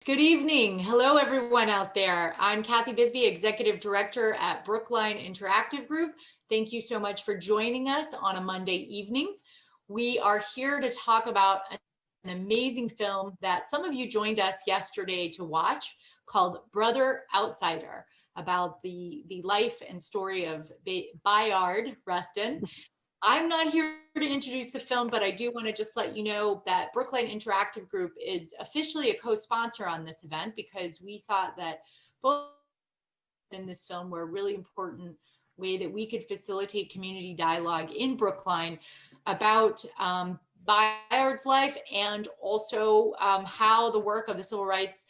Good evening. Hello, everyone out there. I'm Kathy Bisbee, Executive Director at Brookline Interactive Group. Thank you so much for joining us on a Monday evening. We are here to talk about an amazing film that some of you joined us yesterday to watch called Brother Outsider, about the life and story of Bayard Rustin. I'm not here to introduce the film, but I do want to just let you know that Brookline Interactive Group is officially a co-sponsor on this event because we thought that both in this film were a really important way that we could facilitate community dialogue in Brookline about Bayard's life and also how the work of the civil rights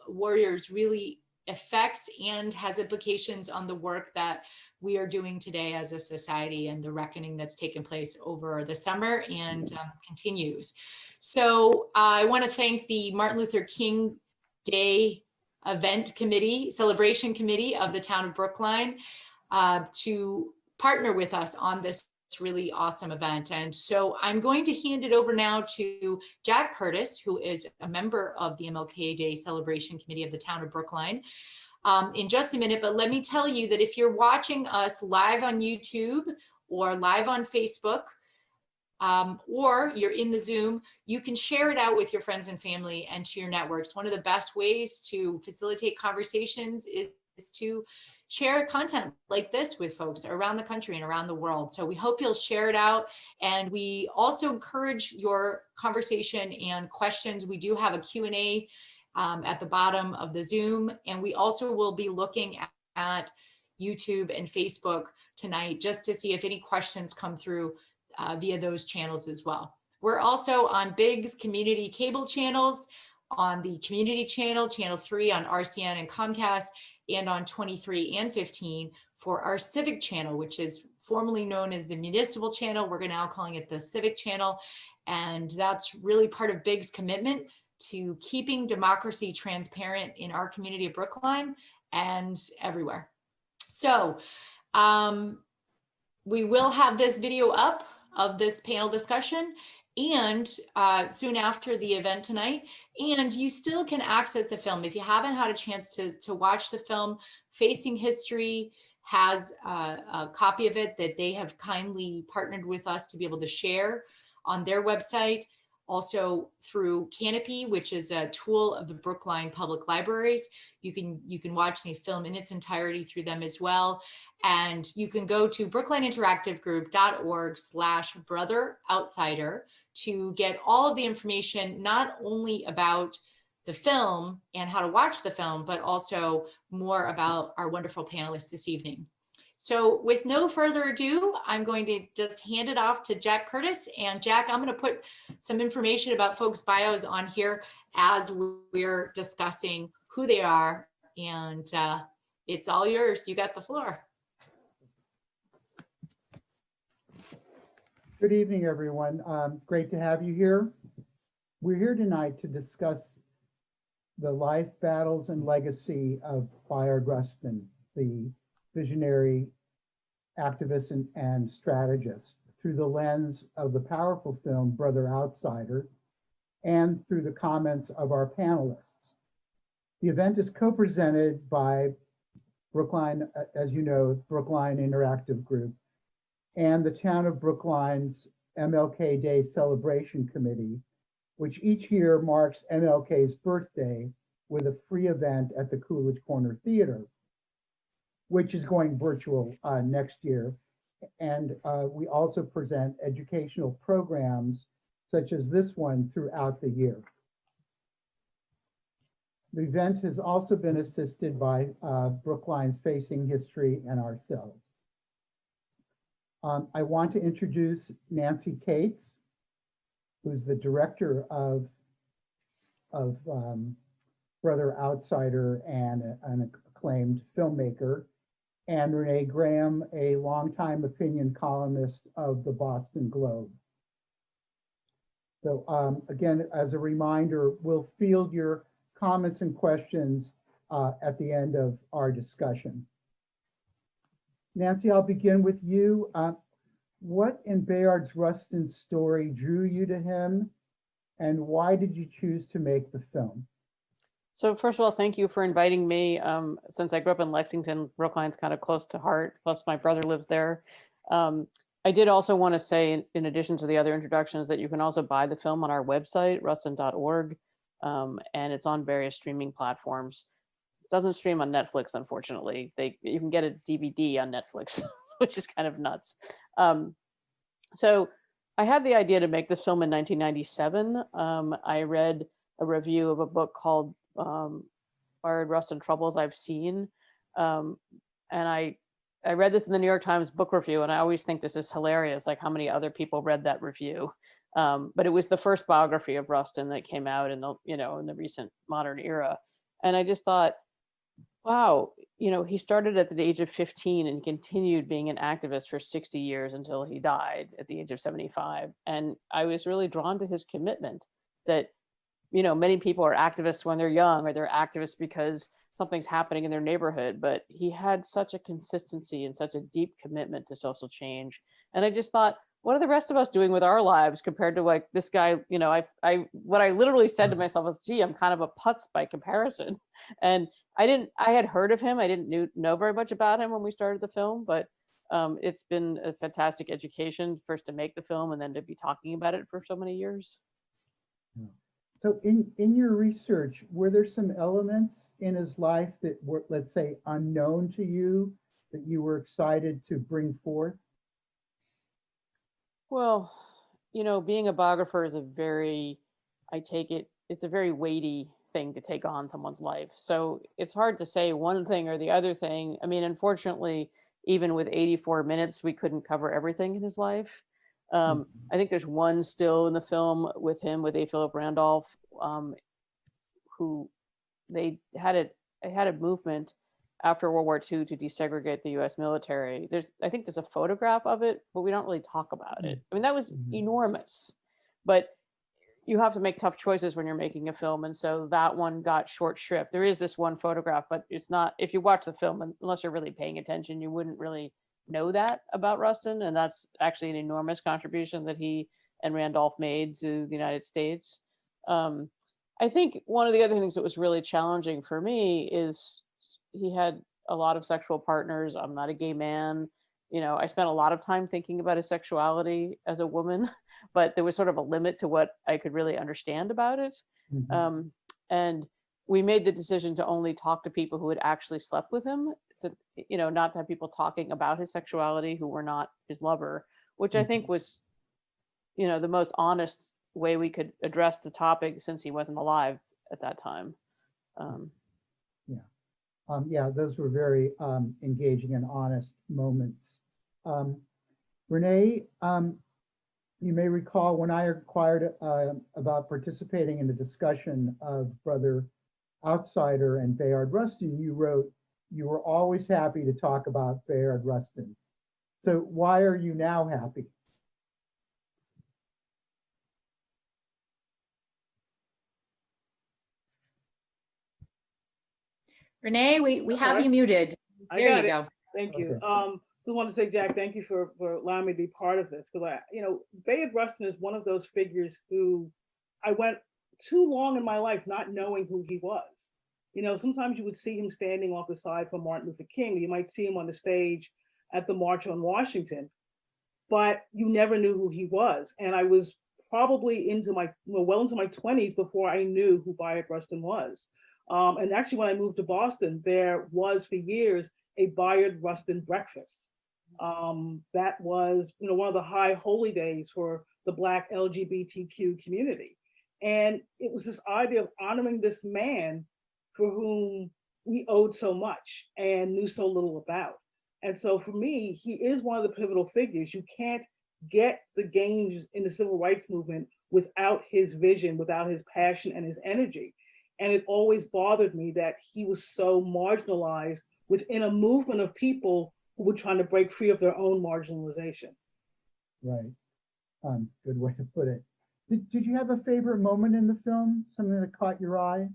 warriors really affects and has implications on the work that we are doing today as a society and the reckoning that's taken place over the summer and continues. So I want to thank the Martin Luther King Day event committee, celebration committee of the town of Brookline to partner with us on this really awesome event. And so I'm going to hand it over now to Jack Curtis, who is a member of the MLK Day Celebration Committee of the town of Brookline, in just a minute. But let me tell you that if you're watching us live on YouTube or live on Facebook, or you're in the Zoom, you can share it out with your friends and family and to your networks. One of the best ways to facilitate conversations is to share content like this with folks around the country and around the world. So we hope you'll share it out. And we also encourage your conversation and questions. We do have a Q&A at the bottom of the Zoom. And we also will be looking at YouTube and Facebook tonight just to see if any questions come through via those channels as well. We're also on Big's community cable channels, on the community channel, channel 3 on RCN and Comcast, and on 23 and 15 for our civic channel, which is formerly known as the municipal channel. We're now calling it the civic channel. And that's really part of Big's commitment to keeping democracy transparent in our community of Brookline and everywhere. So we will have this video up of this panel discussion and soon after the event tonight. And you still can access the film. If you haven't had a chance to watch the film, Facing History has a copy of it that they have kindly partnered with us to be able to share on their website. Also through Canopy, which is a tool of the Brookline Public Libraries. You can watch the film in its entirety through them as well. And you can go to brooklineinteractivegroup.org/brotheroutsider to get all of the information, not only about the film and how to watch the film, but also more about our wonderful panelists this evening. So with no further ado, I'm going to just hand it off to Jack Curtis. And Jack, I'm going to put some information about folks' bios on here as we're discussing who they are. And it's all yours. You got the floor. Good evening, everyone. Great to have you here. We're here tonight to discuss the life, battles, and legacy of Bayard Rustin, the visionary activist and strategist, through the lens of the powerful film Brother Outsider and through the comments of our panelists. The event is co-presented by Brookline, as you know, Brookline Interactive Group, and the town of Brookline's MLK Day Celebration Committee, which each year marks MLK's birthday with a free event at the Coolidge Corner Theater, which is going virtual next year. And we also present educational programs such as this one throughout the year. The event has also been assisted by Brookline's Facing History and ourselves. I want to introduce Nancy Cates, who's the director of Brother Outsider and an acclaimed filmmaker, and Renee Graham, a longtime opinion columnist of the Boston Globe. So again, as a reminder, we'll field your comments and questions at the end of our discussion. Nancy, I'll begin with you. What in Bayard Rustin's story drew you to him, and why did you choose to make the film? So first of all, thank you for inviting me. Since I grew up in Lexington, Brookline's kind of close to heart, plus my brother lives there. I did also want to say, in addition to the other introductions, that you can also buy the film on our website, rustin.org, and it's on various streaming platforms. It doesn't stream on Netflix, unfortunately. You can get a DVD on Netflix, which is kind of nuts. So I had the idea to make this film in 1997. I read a review of a book called Fired Rust and Troubles I've Seen. And I read this in the New York Times book review, and I always think this is hilarious, like how many other people read that review. But it was the first biography of Rustin that came out in the, in the recent modern era. And I just thought, wow, he started at the age of 15 and continued being an activist for 60 years until he died at the age of 75. And I was really drawn to his commitment that, many people are activists when they're young, or they're activists because something's happening in their neighborhood, but he had such a consistency and such a deep commitment to social change. And I just thought, what are the rest of us doing with our lives compared to like this guy? What I literally said to myself was, gee, I'm kind of a putz by comparison. And I had heard of him. I didn't know very much about him when we started the film, but it's been a fantastic education, first to make the film and then to be talking about it for so many years. So in your research, were there some elements in his life that were, let's say, unknown to you that you were excited to bring forth? Well, being a biographer is it's a very weighty thing to take on someone's life. So it's hard to say one thing or the other thing. I mean, unfortunately, even with 84 minutes, we couldn't cover everything in his life. I think there's one still in the film with him, with A. Philip Randolph, who they had a movement after World War II to desegregate the U.S. military. I think there's a photograph of it, but we don't really talk about it. I mean, that was enormous, but you have to make tough choices when you're making a film. And so that one got short shrift. There is this one photograph, but it's not, if you watch the film, unless you're really paying attention, you wouldn't really know that about Rustin. And that's actually an enormous contribution that he and Randolph made to the United States. I think one of the other things that was really challenging for me is he had a lot of sexual partners. I'm not a gay man. I spent a lot of time thinking about his sexuality as a woman, but there was sort of a limit to what I could really understand about it. And we made the decision to only talk to people who had actually slept with him, to, not to have people talking about his sexuality who were not his lover, which I think was, the most honest way we could address the topic since he wasn't alive at that time. Yeah, those were very engaging and honest moments. Renee, you may recall when I inquired about participating in the discussion of Brother Outsider and Bayard Rustin, you wrote, you were always happy to talk about Bayard Rustin. So why are you now happy? Renee, we have you muted. There you go. Thank you. Okay. Just want to say, Jack, thank you for allowing me to be part of this, because Bayard Rustin is one of those figures who I went too long in my life not knowing who he was. Sometimes you would see him standing off the side for Martin Luther King. You might see him on the stage at the March on Washington, but you never knew who he was. And I was probably well into my 20s before I knew who Bayard Rustin was. And actually, when I moved to Boston, there was for years a Bayard Rustin breakfast. That was, one of the high holy days for the Black LGBTQ community. And it was this idea of honoring this man for whom we owed so much and knew so little about. And so for me, he is one of the pivotal figures. You can't get the gains in the civil rights movement without his vision, without his passion and his energy. And it always bothered me that he was so marginalized within a movement of people who were trying to break free of their own marginalization. Right. Good way to put it. Did you have a favorite moment in the film? Something that caught your eye?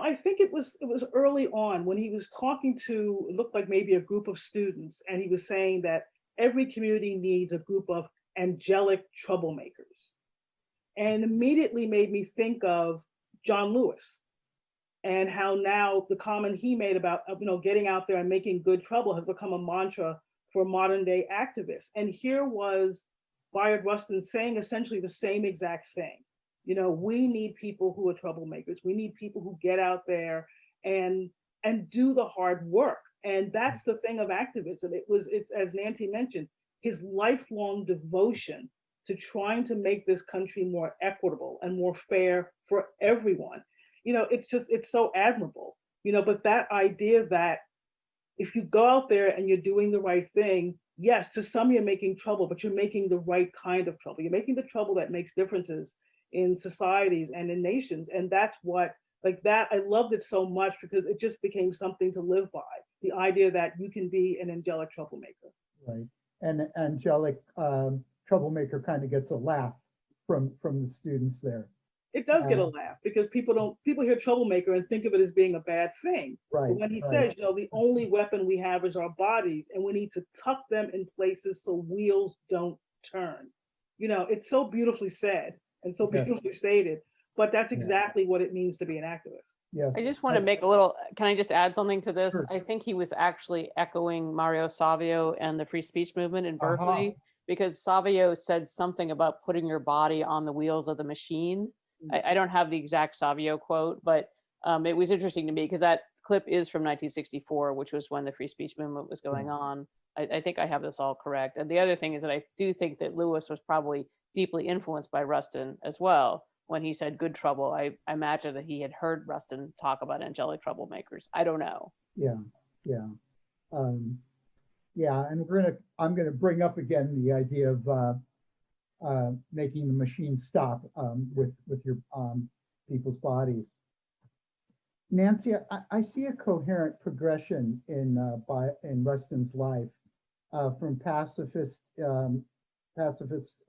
I think it was early on when he was talking to, it looked like maybe a group of students, and he was saying that every community needs a group of angelic troublemakers. And immediately made me think of John Lewis, and how now the comment he made about getting out there and making good trouble has become a mantra for modern day activists. And here was Bayard Rustin saying essentially the same exact thing. We need people who are troublemakers. We need people who get out there and do the hard work. And that's the thing of activism. It's as Nancy mentioned, his lifelong devotion to trying to make this country more equitable and more fair for everyone. It's so admirable, but that idea that if you go out there and you're doing the right thing, yes, to some you're making trouble, but you're making the right kind of trouble. You're making the trouble that makes differences in societies and in nations. And that's what, I loved it so much because it just became something to live by. The idea that you can be an angelic troublemaker. Right. And angelic troublemaker kind of gets a laugh from the students there. It does get a laugh because people hear troublemaker and think of it as being a bad thing. Right. But when he says, the only weapon we have is our bodies, and we need to tuck them in places so wheels don't turn. It's so beautifully said and so beautifully stated, but that's exactly what it means to be an activist. Yes. I just want to make can I just add something to this? Sure. I think he was actually echoing Mario Savio and the free speech movement in Berkeley, because Savio said something about putting your body on the wheels of the machine. I don't have the exact Savio quote, but it was interesting to me because that clip is from 1964, which was when the free speech movement was going on. I think I have this all correct. And the other thing is that I do think that Lewis was probably deeply influenced by Rustin as well. When he said good trouble, I imagine that he had heard Rustin talk about angelic troublemakers. I don't know. Yeah. And I'm gonna bring up again the idea of making the machine stop with your people's bodies. Nancy, I see a coherent progression in Rustin's life from pacifist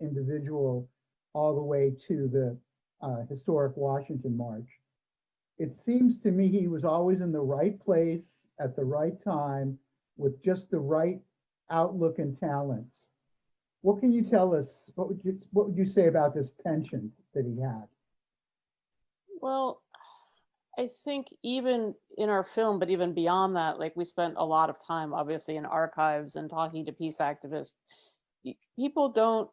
individual all the way to the historic Washington March. It seems to me he was always in the right place at the right time with just the right outlook and talents. What can you tell us? What would you say about this penchant that he had? Well, I think even in our film, but even beyond that, we spent a lot of time, obviously, in archives and talking to peace activists. People don't,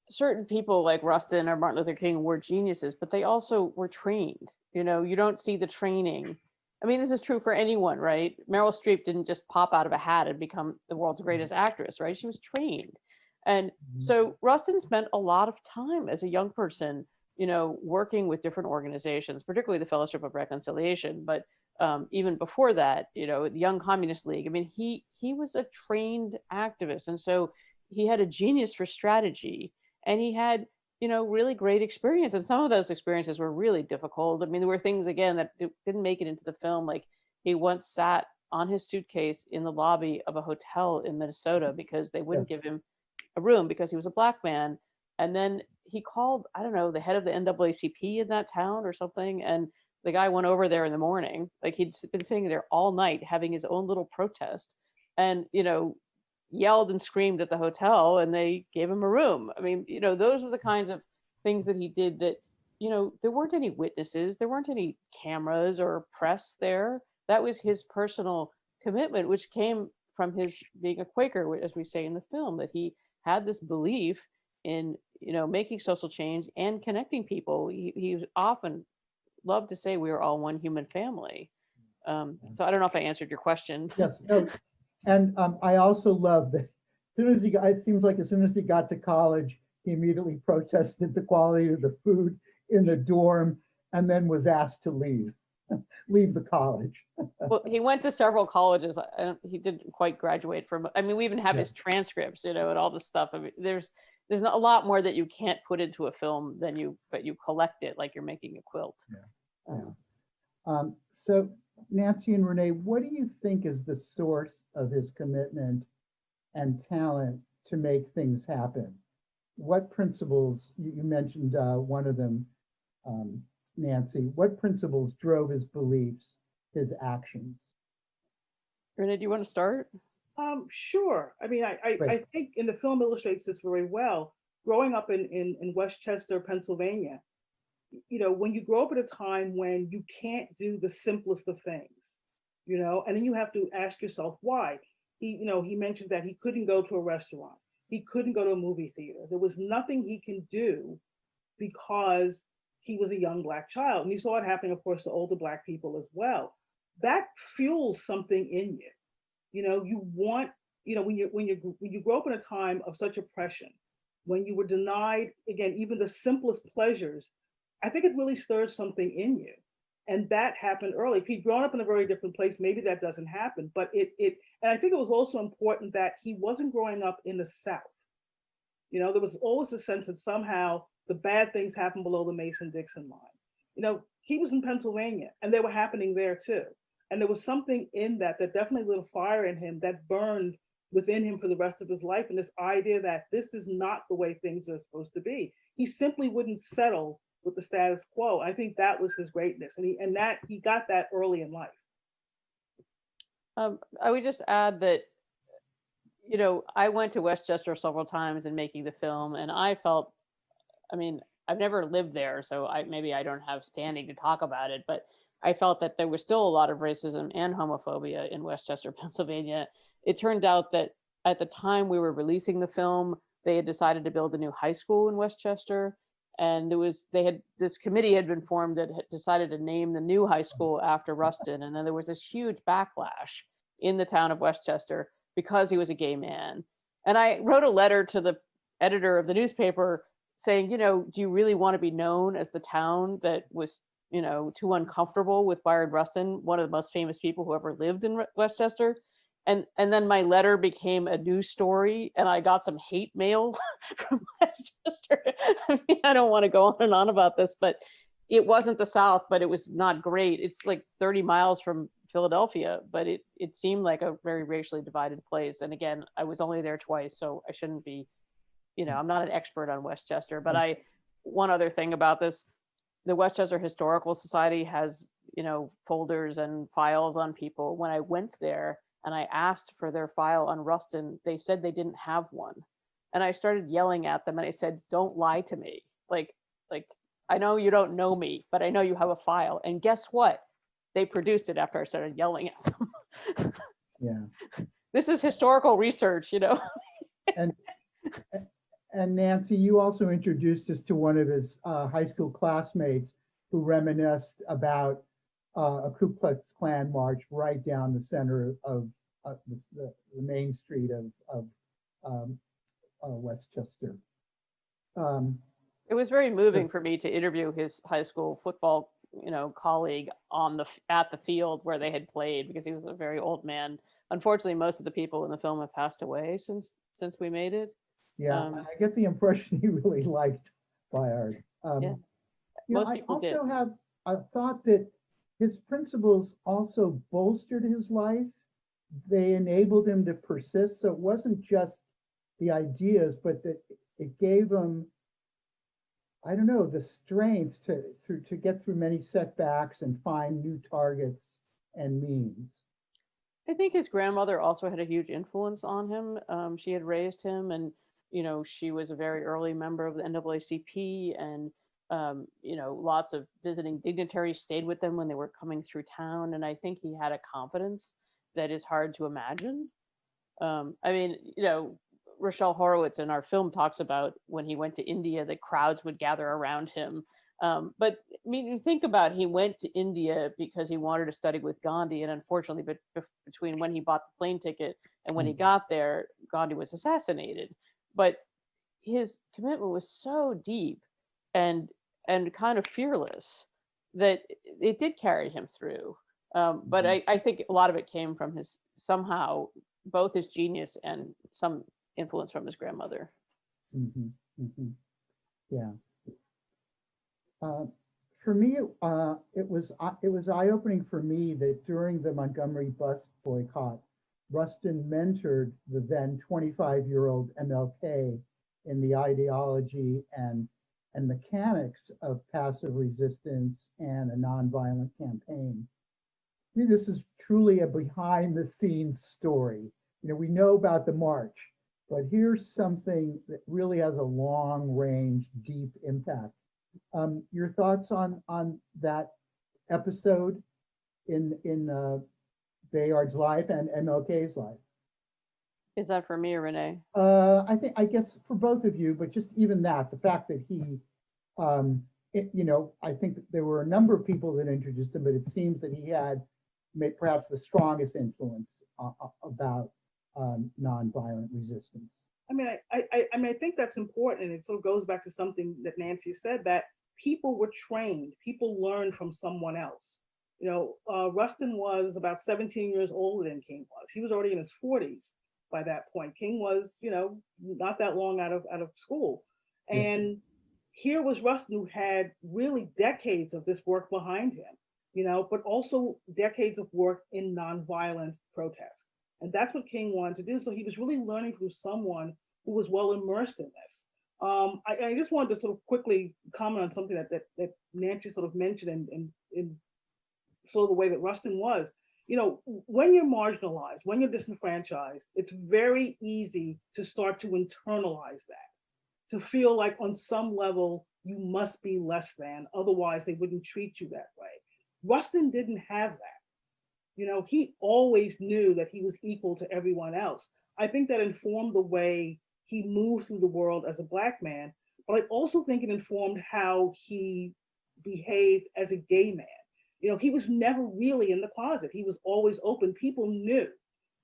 certain people like Rustin or Martin Luther King were geniuses, but they also were trained. You don't see the training. This is true for anyone, right? Meryl Streep didn't just pop out of a hat and become the world's greatest actress, right? She was trained. And so Rustin spent a lot of time as a young person, working with different organizations, particularly the Fellowship of Reconciliation, but even before that, the Young Communist League. He was a trained activist. And so he had a genius for strategy, and he had, really great experience. And some of those experiences were really difficult. There were things, again, that didn't make it into the film. Like he once sat on his suitcase in the lobby of a hotel in Minnesota because they wouldn't give him a room because he was a Black man. And then he called, I don't know, the head of the NAACP in that town or something. And the guy went over there in the morning. He'd been sitting there all night having his own little protest and, yelled and screamed at the hotel, and they gave him a room. Those were the kinds of things that he did that, there weren't any witnesses, there weren't any cameras or press there. That was his personal commitment, which came from his being a Quaker, as we say in the film, that he had this belief in, making social change and connecting people. He often loved to say we are all one human family. So I don't know if I answered your question. Yes. No. And I also love that it seems like as soon as he got to college, he immediately protested the quality of the food in the dorm and then was asked to leave the college. Well, he went to several colleges. He didn't quite graduate from, we even have his transcripts, and all this stuff. There's a lot more that you can't put into a film but you collect it like you're making a quilt. So Nancy and Renee, what do you think is the source of his commitment and talent to make things happen? What principles, you mentioned one of them, Nancy, what principles drove his beliefs, his actions? Renee, do you want to start? Sure. I think in the film illustrates this very well. Growing up in Westchester, Pennsylvania, when you grow up at a time when you can't do the simplest of things, and then you have to ask yourself why. He mentioned that he couldn't go to a restaurant. He couldn't go to a movie theater. There was nothing he can do because he was a young Black child. And you saw it happening, of course, to older Black people as well. That fuels something in you. You want, when you grow up in a time of such oppression, when you were denied, again, even the simplest pleasures, I think it really stirs something in you. And that happened early. If he'd grown up in a very different place, maybe that doesn't happen. But and I think it was also important that he wasn't growing up in the South. There was always a sense that somehow the bad things happen below the Mason-Dixon line. He was in Pennsylvania, and they were happening there too. And there was something in that definitely lit a fire in him that burned within him for the rest of his life. And this idea that this is not the way things are supposed to be. He simply wouldn't settle with the status quo. I think that was his greatness. And he got that early in life. I would just add that, I went to Westchester several times in making the film, and I felt, I've never lived there, so maybe I don't have standing to talk about it, but I felt that there was still a lot of racism and homophobia in Westchester, Pennsylvania. It turned out that at the time we were releasing the film, they had decided to build a new high school in Westchester. And this committee had been formed that had decided to name the new high school after Rustin. And then there was this huge backlash in the town of Westchester because he was a gay man. And I wrote a letter to the editor of the newspaper saying, do you really want to be known as the town that was, too uncomfortable with Bayard Rustin, one of the most famous people who ever lived in Westchester? And then my letter became a news story, and I got some hate mail from Westchester. I don't want to go on and on about this, but it wasn't the South, but it was not great. It's like 30 miles from Philadelphia, but it seemed like a very racially divided place. And again, I was only there twice, so I shouldn't be, I'm not an expert on Westchester, but one other thing about this, the Westchester Historical Society has, folders and files on people. When I went there and I asked for their file on Rustin, they said they didn't have one. And I started yelling at them and I said, don't lie to me. Like, I know you don't know me, but I know you have a file. And guess what? They produced it after I started yelling at them. Yeah. This is historical research, And Nancy, you also introduced us to one of his high school classmates who reminisced about a Ku Klux Klan march right down the center of the main street of Westchester. It was very moving for me to interview his high school football, colleague at the field where they had played, because he was a very old man. Unfortunately, most of the people in the film have passed away since we made it. Yeah, I get the impression he really liked Bayard. Yeah. Most people did. I thought that his principles also bolstered his life. They enabled him to persist. So it wasn't just the ideas, but that it gave him, I don't know, the strength to get through many setbacks and find new targets and means. I think his grandmother also had a huge influence on him. She had raised him, and she was a very early member of the NAACP, and lots of visiting dignitaries stayed with them when they were coming through town. And I think he had a confidence that is hard to imagine. Rochelle Horowitz in our film talks about when he went to India, the crowds would gather around him. But you think about, he went to India because he wanted to study with Gandhi. And unfortunately, between when he bought the plane ticket and when he got there, Gandhi was assassinated. But his commitment was so deep and kind of fearless that it did carry him through. But I think a lot of it came from both his genius and some influence from his grandmother. Mm-hmm, mm-hmm. Yeah. For me, it was eye-opening for me that during the Montgomery bus boycott, Rustin mentored the then 25-year-old MLK in the ideology and mechanics of passive resistance and a nonviolent campaign. I mean, this is truly a behind-the-scenes story. We know about the march, but here's something that really has a long-range, deep impact Your thoughts on that episode in Bayard's life and MLK's life? Is that for me or Renee? I guess for both of you, but just even that, the fact that he, I think that there were a number of people that introduced him, but it seems that he had perhaps the strongest influence about nonviolent resistance. I mean, I think that's important. And it sort of goes back to something that Nancy said, that people were trained, people learned from someone else. Rustin was about 17 years older than King was. He was already in his 40s by that point. King was, not that long out of school. And here was Rustin, who had really decades of this work behind him, but also decades of work in nonviolent protest. And that's what King wanted to do. So he was really learning from someone who was well immersed in this. I just wanted to sort of quickly comment on something that Nancy sort of mentioned in sort of the way that Rustin was. When you're marginalized, when you're disenfranchised, it's very easy to start to internalize that, to feel like on some level you must be less than, otherwise they wouldn't treat you that way. Rustin didn't have that. He always knew that he was equal to everyone else. I think that informed the way he moved through the world as a Black man, but I also think it informed how he behaved as a gay man. He was never really in the closet. He was always open. People knew.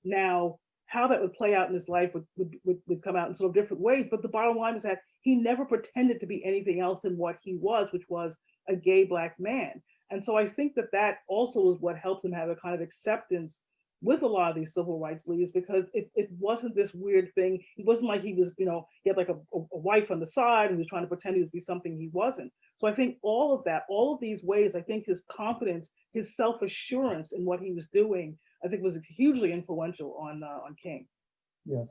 Now, how that would play out in his life would come out in sort of different ways, but the bottom line is that he never pretended to be anything else than what he was, which was a gay Black man. And so I think that also is what helped him have a kind of acceptance with a lot of these civil rights leaders, because it wasn't this weird thing. It wasn't like he was, he had like a wife on the side and he was trying to pretend he was be something he wasn't. So I think all of that, all of these ways, I think his confidence, his self-assurance in what he was doing, I think was hugely influential on King. Yes,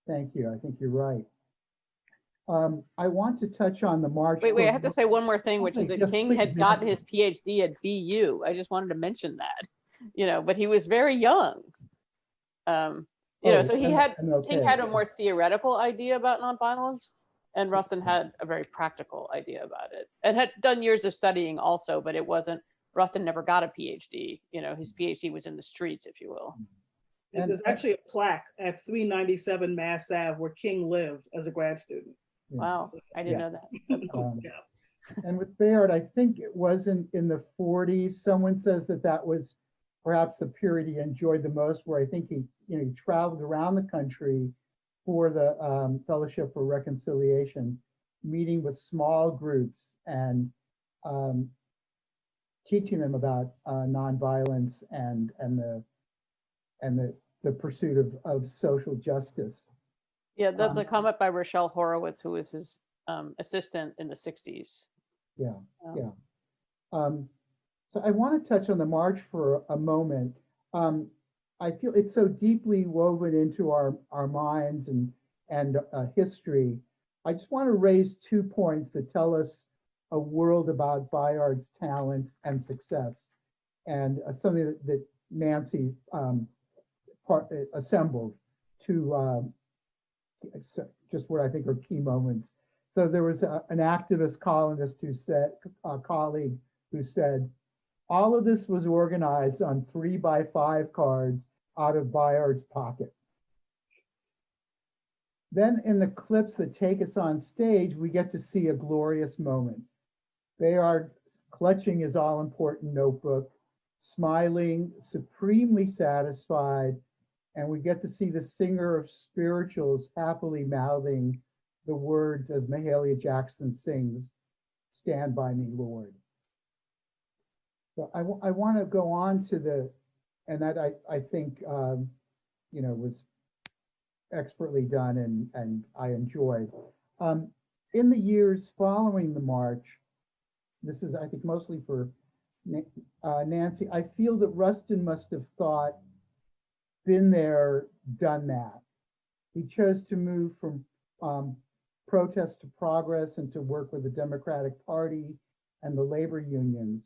thank you. I think you're right. I want to touch on the march. Wait, I have to say one more thing, which is that Yes, King please, had gotten his PhD at BU. I just wanted to mention that, but he was very young. So King had a more theoretical idea about nonviolence, and Rustin had a very practical idea about it, and had done years of studying also, but Rustin never got a PhD. His PhD was in the streets, if you will. And there's actually a plaque at 397 Mass Ave where King lived as a grad student. Wow, I didn't know that. That's cool. And with Bayard, I think it was in the 40s. Someone says that was perhaps the period he enjoyed the most, where I think he traveled around the country for the Fellowship for Reconciliation, meeting with small groups and teaching them about nonviolence and the pursuit of social justice. Yeah, that's a comment by Rochelle Horowitz, who was his assistant in the 60s. Yeah. So I want to touch on the march for a moment. I feel it's so deeply woven into our minds and history. I just want to raise 2 points that tell us a world about Bayard's talent and success, and something that Nancy assembled to just what I think are key moments. So there was an activist columnist who said, a colleague who said, all of this was organized on 3x5 cards out of Bayard's pocket. Then in the clips that take us on stage, we get to see a glorious moment. Bayard clutching his all-important notebook, smiling, supremely satisfied, and we get to see the singer of spirituals happily mouthing the words as Mahalia Jackson sings, "Stand by me, Lord." So I want to go on to and that I think, was expertly done and I enjoyed. In the years following the march, this is, I think, mostly for Nancy, I feel that Rustin must have been there, done that. He chose to move from protest to progress and to work with the Democratic Party and the labor unions.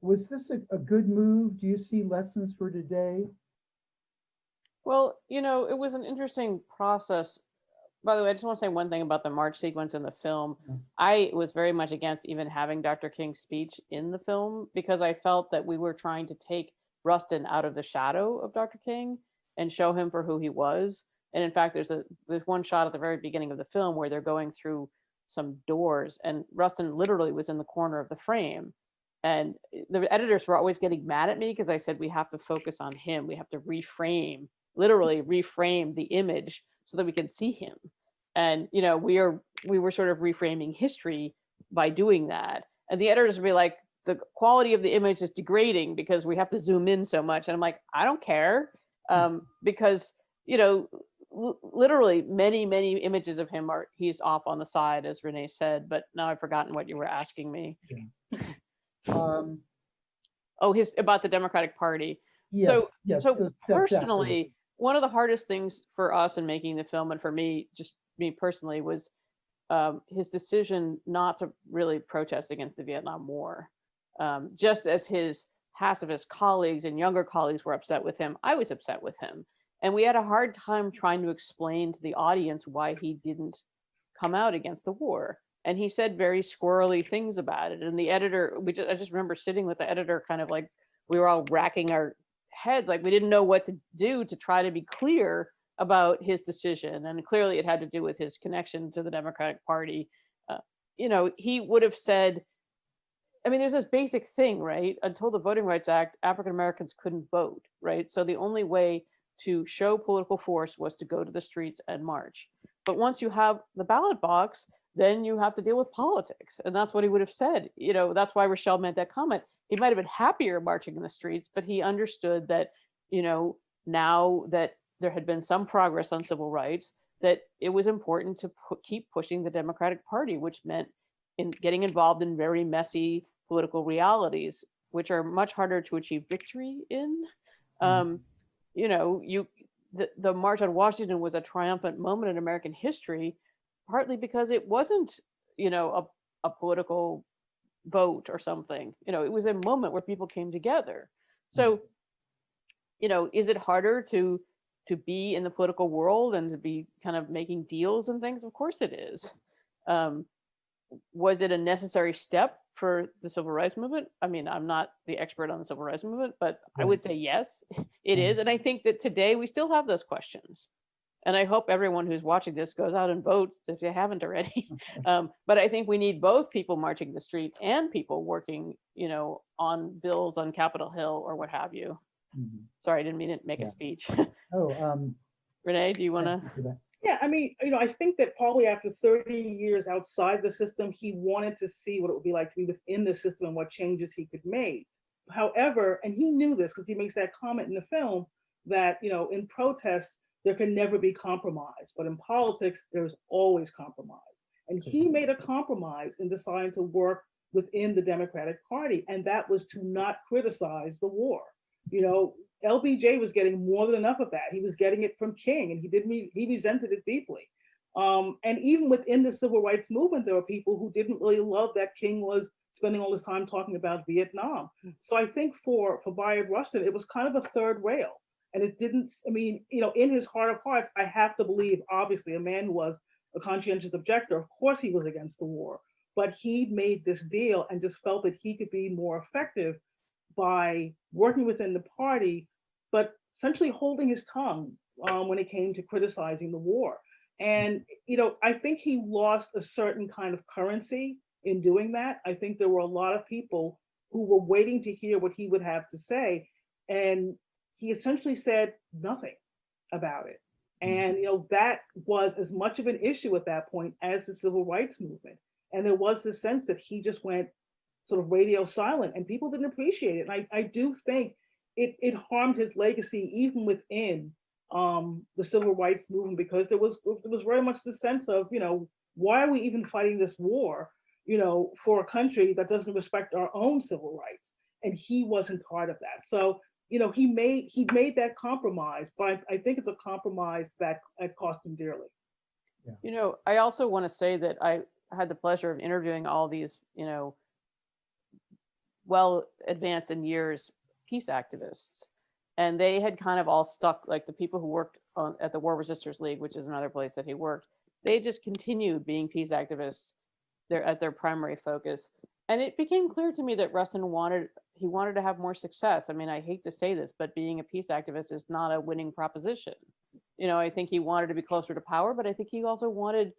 Was this a good move? Do you see lessons for today? Well, it was an interesting process. By the way, I just want to say one thing about the march sequence in the film. Yeah. I was very much against even having Dr. King's speech in the film because I felt that we were trying to take Rustin out of the shadow of Dr. King and show him for who he was. And in fact, there's one shot at the very beginning of the film where they're going through some doors and Rustin literally was in the corner of the frame. And the editors were always getting mad at me because I said we have to focus on him. We have to literally reframe the image so that we can see him. And we were sort of reframing history by doing that. And the editors would be like, the quality of the image is degrading because we have to zoom in so much. And I'm like, I don't care, because literally many images of him he's off on the side, as Renee said. But now I've forgotten what you were asking me. Yeah. About the Democratic Party. Yes, So personally, one of the hardest things for us in making the film, and for me, just me personally, was his decision not to really protest against the Vietnam War. Just as his pacifist colleagues and younger colleagues were upset with him, I was upset with him. And we had a hard time trying to explain to the audience why he didn't come out against the war. And he said very squirrely things about it. And the editor, I just remember sitting with the editor kind of like, we were all racking our heads, like we didn't know what to do to try to be clear about his decision. And clearly it had to do with his connection to the Democratic Party. He would have said, there's this basic thing, right? Until the Voting Rights Act, African Americans couldn't vote, right? So the only way to show political force was to go to the streets and march. But once you have the ballot box, then you have to deal with politics. And that's what he would have said. That's why Rochelle made that comment. He might have been happier marching in the streets, but he understood that, now that there had been some progress on civil rights, that it was important to keep pushing the Democratic Party, which meant in getting involved in very messy political realities, which are much harder to achieve victory in. The March on Washington was a triumphant moment in American history, partly because it wasn't, a political vote or something. It was a moment where people came together. So, is it harder to be in the political world and to be kind of making deals and things? Of course it is. Was it a necessary step for the civil rights movement? I'm not the expert on the civil rights movement, but I would say yes, it is. And I think that today we still have those questions. And I hope everyone who's watching this goes out and votes if you haven't already. But I think we need both people marching the street and people working, on bills on Capitol Hill or what have you. Sorry, I didn't mean to make a speech. Renee, do you want to? Yeah, I think that probably after 30 years outside the system, he wanted to see what it would be like to be within the system and what changes he could make. However, and he knew this because he makes that comment in the film that, in protests, there can never be compromise, but in politics, there's always compromise. And he made a compromise in deciding to work within the Democratic Party, and that was to not criticize the war. LBJ was getting more than enough of that. He was getting it from King, and he resented it deeply. And even within the civil rights movement, there were people who didn't really love that King was spending all this time talking about Vietnam. So I think for Bayard Rustin, it was kind of a third rail. And it didn't, in his heart of hearts, I have to believe, obviously, a man who was a conscientious objector, of course he was against the war, but he made this deal and just felt that he could be more effective by working within the party, but essentially holding his tongue when it came to criticizing the war. And, I think he lost a certain kind of currency in doing that. I think there were a lot of people who were waiting to hear what he would have to say. And he essentially said nothing about it. And, that was as much of an issue at that point as the civil rights movement. And there was this sense that he just went sort of radio silent and people didn't appreciate it. And I do think it harmed his legacy even within the civil rights movement, because there was very much the sense of, why are we even fighting this war, for a country that doesn't respect our own civil rights? And he wasn't part of that. So, he made that compromise, but I think it's a compromise that cost him dearly. Yeah. I also want to say that I had the pleasure of interviewing all these, well advanced in years peace activists, and they had kind of all stuck, like the people who worked at the War Resisters League, which is another place that he worked, they just continued being peace activists as their primary focus. And it became clear to me that Rustin wanted to have more success. I mean, I hate to say this, but being a peace activist is not a winning proposition. I think he wanted to be closer to power, but I think he also wanted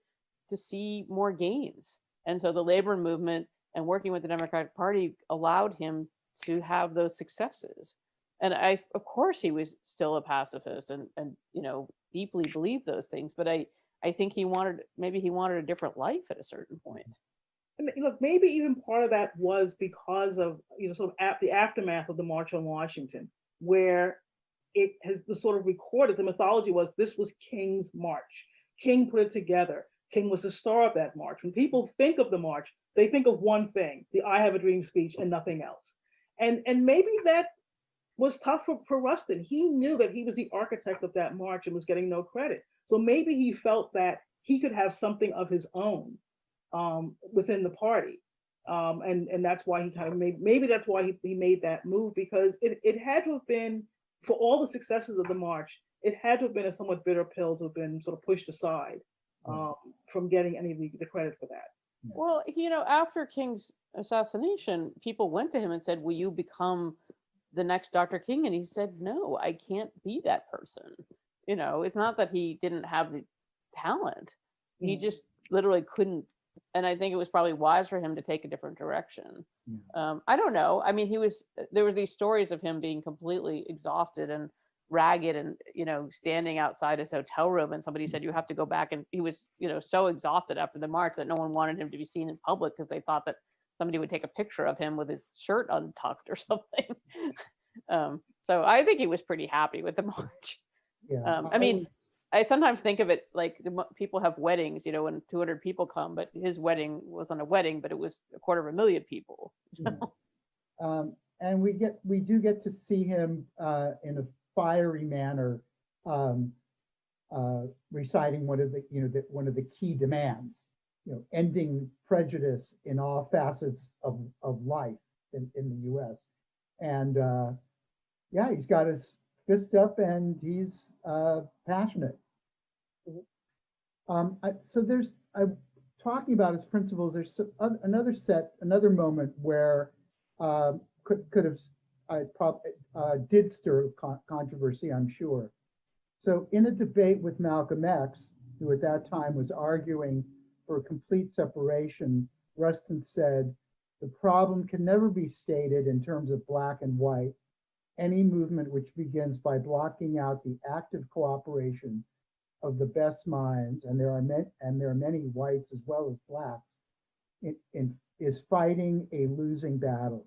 to see more gains. And so the labor movement and working with the Democratic Party allowed him to have those successes. And of course, he was still a pacifist and deeply believed those things. But I think maybe he wanted a different life at a certain point. I mean, look, maybe even part of that was because of sort of the aftermath of the March on Washington, where it has sort of recorded, the mythology was this was King's march. King put it together. King was the star of that march. When people think of the march, they think of one thing, the I Have a Dream speech and nothing else. And maybe that was tough for Rustin. He knew that he was the architect of that march and was getting no credit. So maybe he felt that he could have something of his own within the party. And that's why he kind of maybe that's why he made that move, because it had to have been, for all the successes of the march, it had to have been a somewhat bitter pill to have been sort of pushed aside from getting any of the credit for that. Well, after King's assassination, people went to him and said, will you become the next Dr. King? And he said, no, I can't be that person. It's not that he didn't have the talent. He just literally couldn't. And I think it was probably wise for him to take a different direction. I don't know. I mean, there were these stories of him being completely exhausted and ragged and, standing outside his hotel room, and somebody said, you have to go back. And he was, so exhausted after the march that no one wanted him to be seen in public because they thought that somebody would take a picture of him with his shirt untucked or something. So I think he was pretty happy with the march. Yeah. I mean, I sometimes think of it like people have weddings, when 200 people come, but his wedding wasn't a wedding, but it was 250,000 people. And we do get to see him in a fiery manner reciting one of the key demands, ending prejudice in all facets of life in the U.S. And yeah, he's got his fist up and he's passionate. So talking about his principles, there's another moment where could have did stir controversy, I'm sure. So in a debate with Malcolm X, who at that time was arguing for complete separation, Rustin said, the problem can never be stated in terms of black and white. Any movement which begins by blocking out the active cooperation of the best minds, and there are many whites as well as blacks, is fighting a losing battle.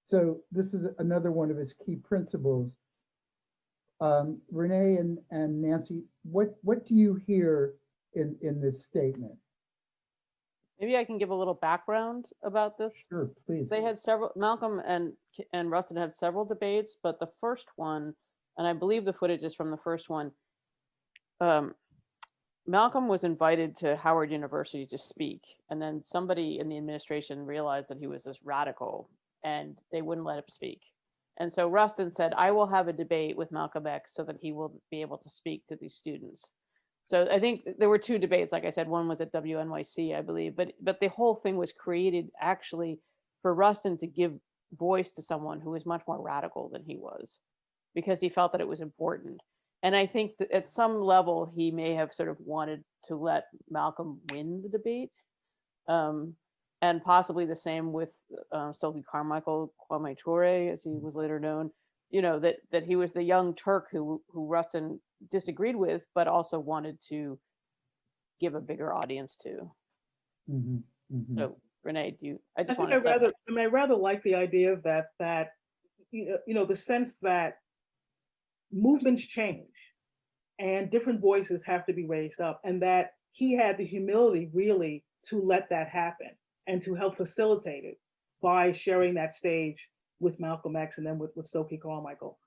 So this is another one of his key principles. Renee and Nancy, what do you hear in this statement? Maybe I can give a little background about this. Sure, please. They had Malcolm and Rustin had several debates, but the first one, and I believe the footage is from the first one, Malcolm was invited to Howard University to speak, and then somebody in the administration realized that he was this radical, and they wouldn't let him speak. And so Rustin said, I will have a debate with Malcolm X so that he will be able to speak to these students. So I think there were two debates, like I said, one was at WNYC, I believe, but the whole thing was created actually for Rustin to give voice to someone who was much more radical than he was, because he felt that it was important. And I think that at some level, he may have sort of wanted to let Malcolm win the debate. And possibly the same with Stokely Carmichael, Kwame Ture, as he was later known, that he was the young Turk who Rustin disagreed with, but also wanted to give a bigger audience to. Mm-hmm, mm-hmm. So Renee, I rather like the idea of that the sense that movements change and different voices have to be raised up, and that he had the humility really to let that happen and to help facilitate it by sharing that stage with Malcolm X and then with Stokely Carmichael.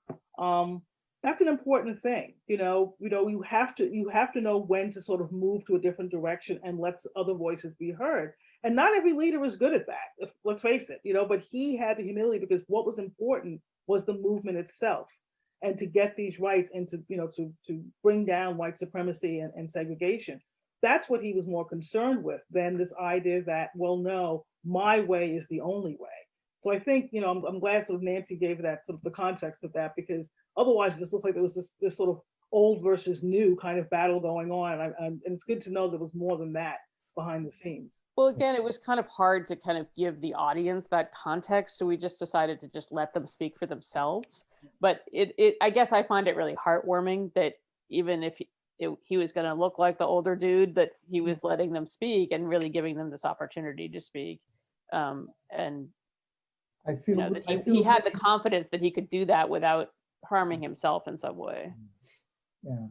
That's an important thing. You have to know when to sort of move to a different direction and let other voices be heard. And not every leader is good at that. Let's face it. But he had the humility because what was important was the movement itself, and to get these rights and to bring down white supremacy and segregation. that's what he was more concerned with than this idea that, well, no, my way is the only way. So I think, I'm glad sort of Nancy gave that sort of the context of that, because otherwise it just looks like there was this sort of old versus new kind of battle going on. And it's good to know there was more than that behind the scenes. Well, again, it was kind of hard to kind of give the audience that context. So we just decided to just let them speak for themselves. But I guess I find it really heartwarming that even if he was going to look like the older dude, that he was letting them speak and really giving them this opportunity to speak. And I feel, that he had the confidence that he could do that without harming himself in some way. Yeah.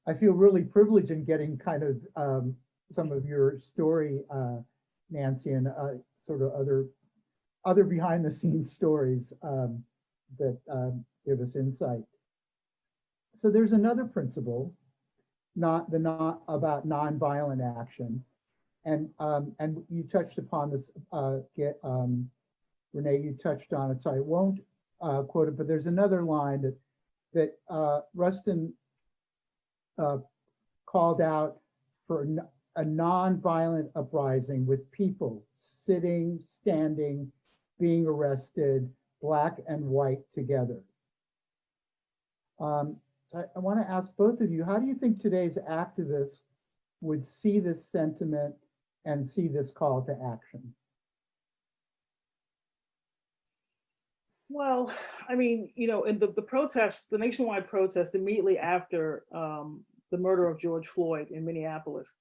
I feel really privileged in getting kind of some of your story, Nancy, and sort of other behind the scenes stories that give us insight. So there's another principle, not about nonviolent action, and you touched upon this. Renee, you touched on it, so I won't quote it, but there's another line that Rustin called out for a nonviolent uprising with people sitting, standing, being arrested, black and white together. So I want to ask both of you, how do you think today's activists would see this sentiment and see this call to action? Well, I mean, in the protests, the nationwide protests immediately after the murder of George Floyd in Minneapolis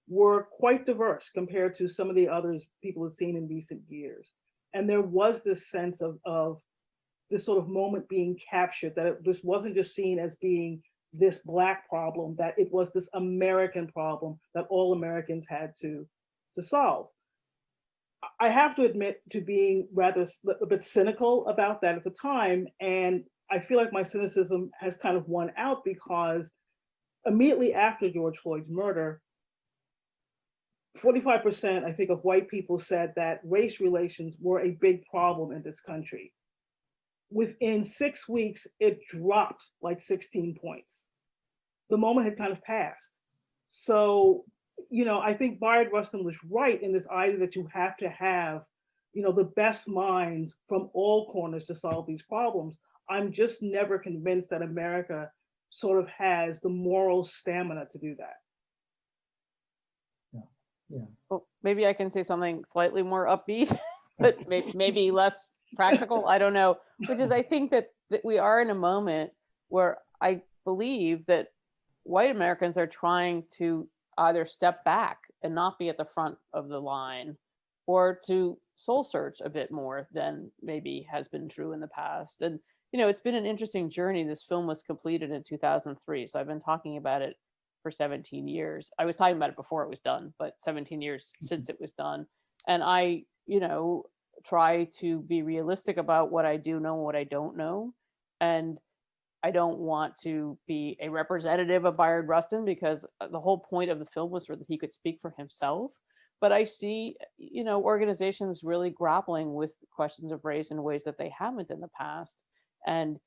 were quite diverse compared to some of the others people have seen in recent years. And there was this sense of this sort of moment being captured, that this wasn't just seen as being this Black problem, that it was this American problem that all Americans had to solve. I have to admit to being rather a bit cynical about that at the time. And I feel like my cynicism has kind of won out, because immediately after George Floyd's murder, 45%, I think, of white people said that race relations were a big problem in this country. Within 6 weeks, it dropped like 16 points. The moment had kind of passed. So, I think Bayard Rustin was right in this idea that you have to have, the best minds from all corners to solve these problems. I'm just never convinced that America sort of has the moral stamina to do that. Yeah. Well, maybe I can say something slightly more upbeat, but maybe less practical. I don't know. Which is, I think that we are in a moment where I believe that white Americans are trying to either step back and not be at the front of the line, or to soul search a bit more than maybe has been true in the past. And, it's been an interesting journey. This film was completed in 2003. So I've been talking about it for 17 years. I was talking about it before it was done, but 17 years since it was done. And I, try to be realistic about what I do know and what I don't know. And I don't want to be a representative of Bayard Rustin, because the whole point of the film was that he could speak for himself. But I see, organizations really grappling with questions of race in ways that they haven't in the past. And,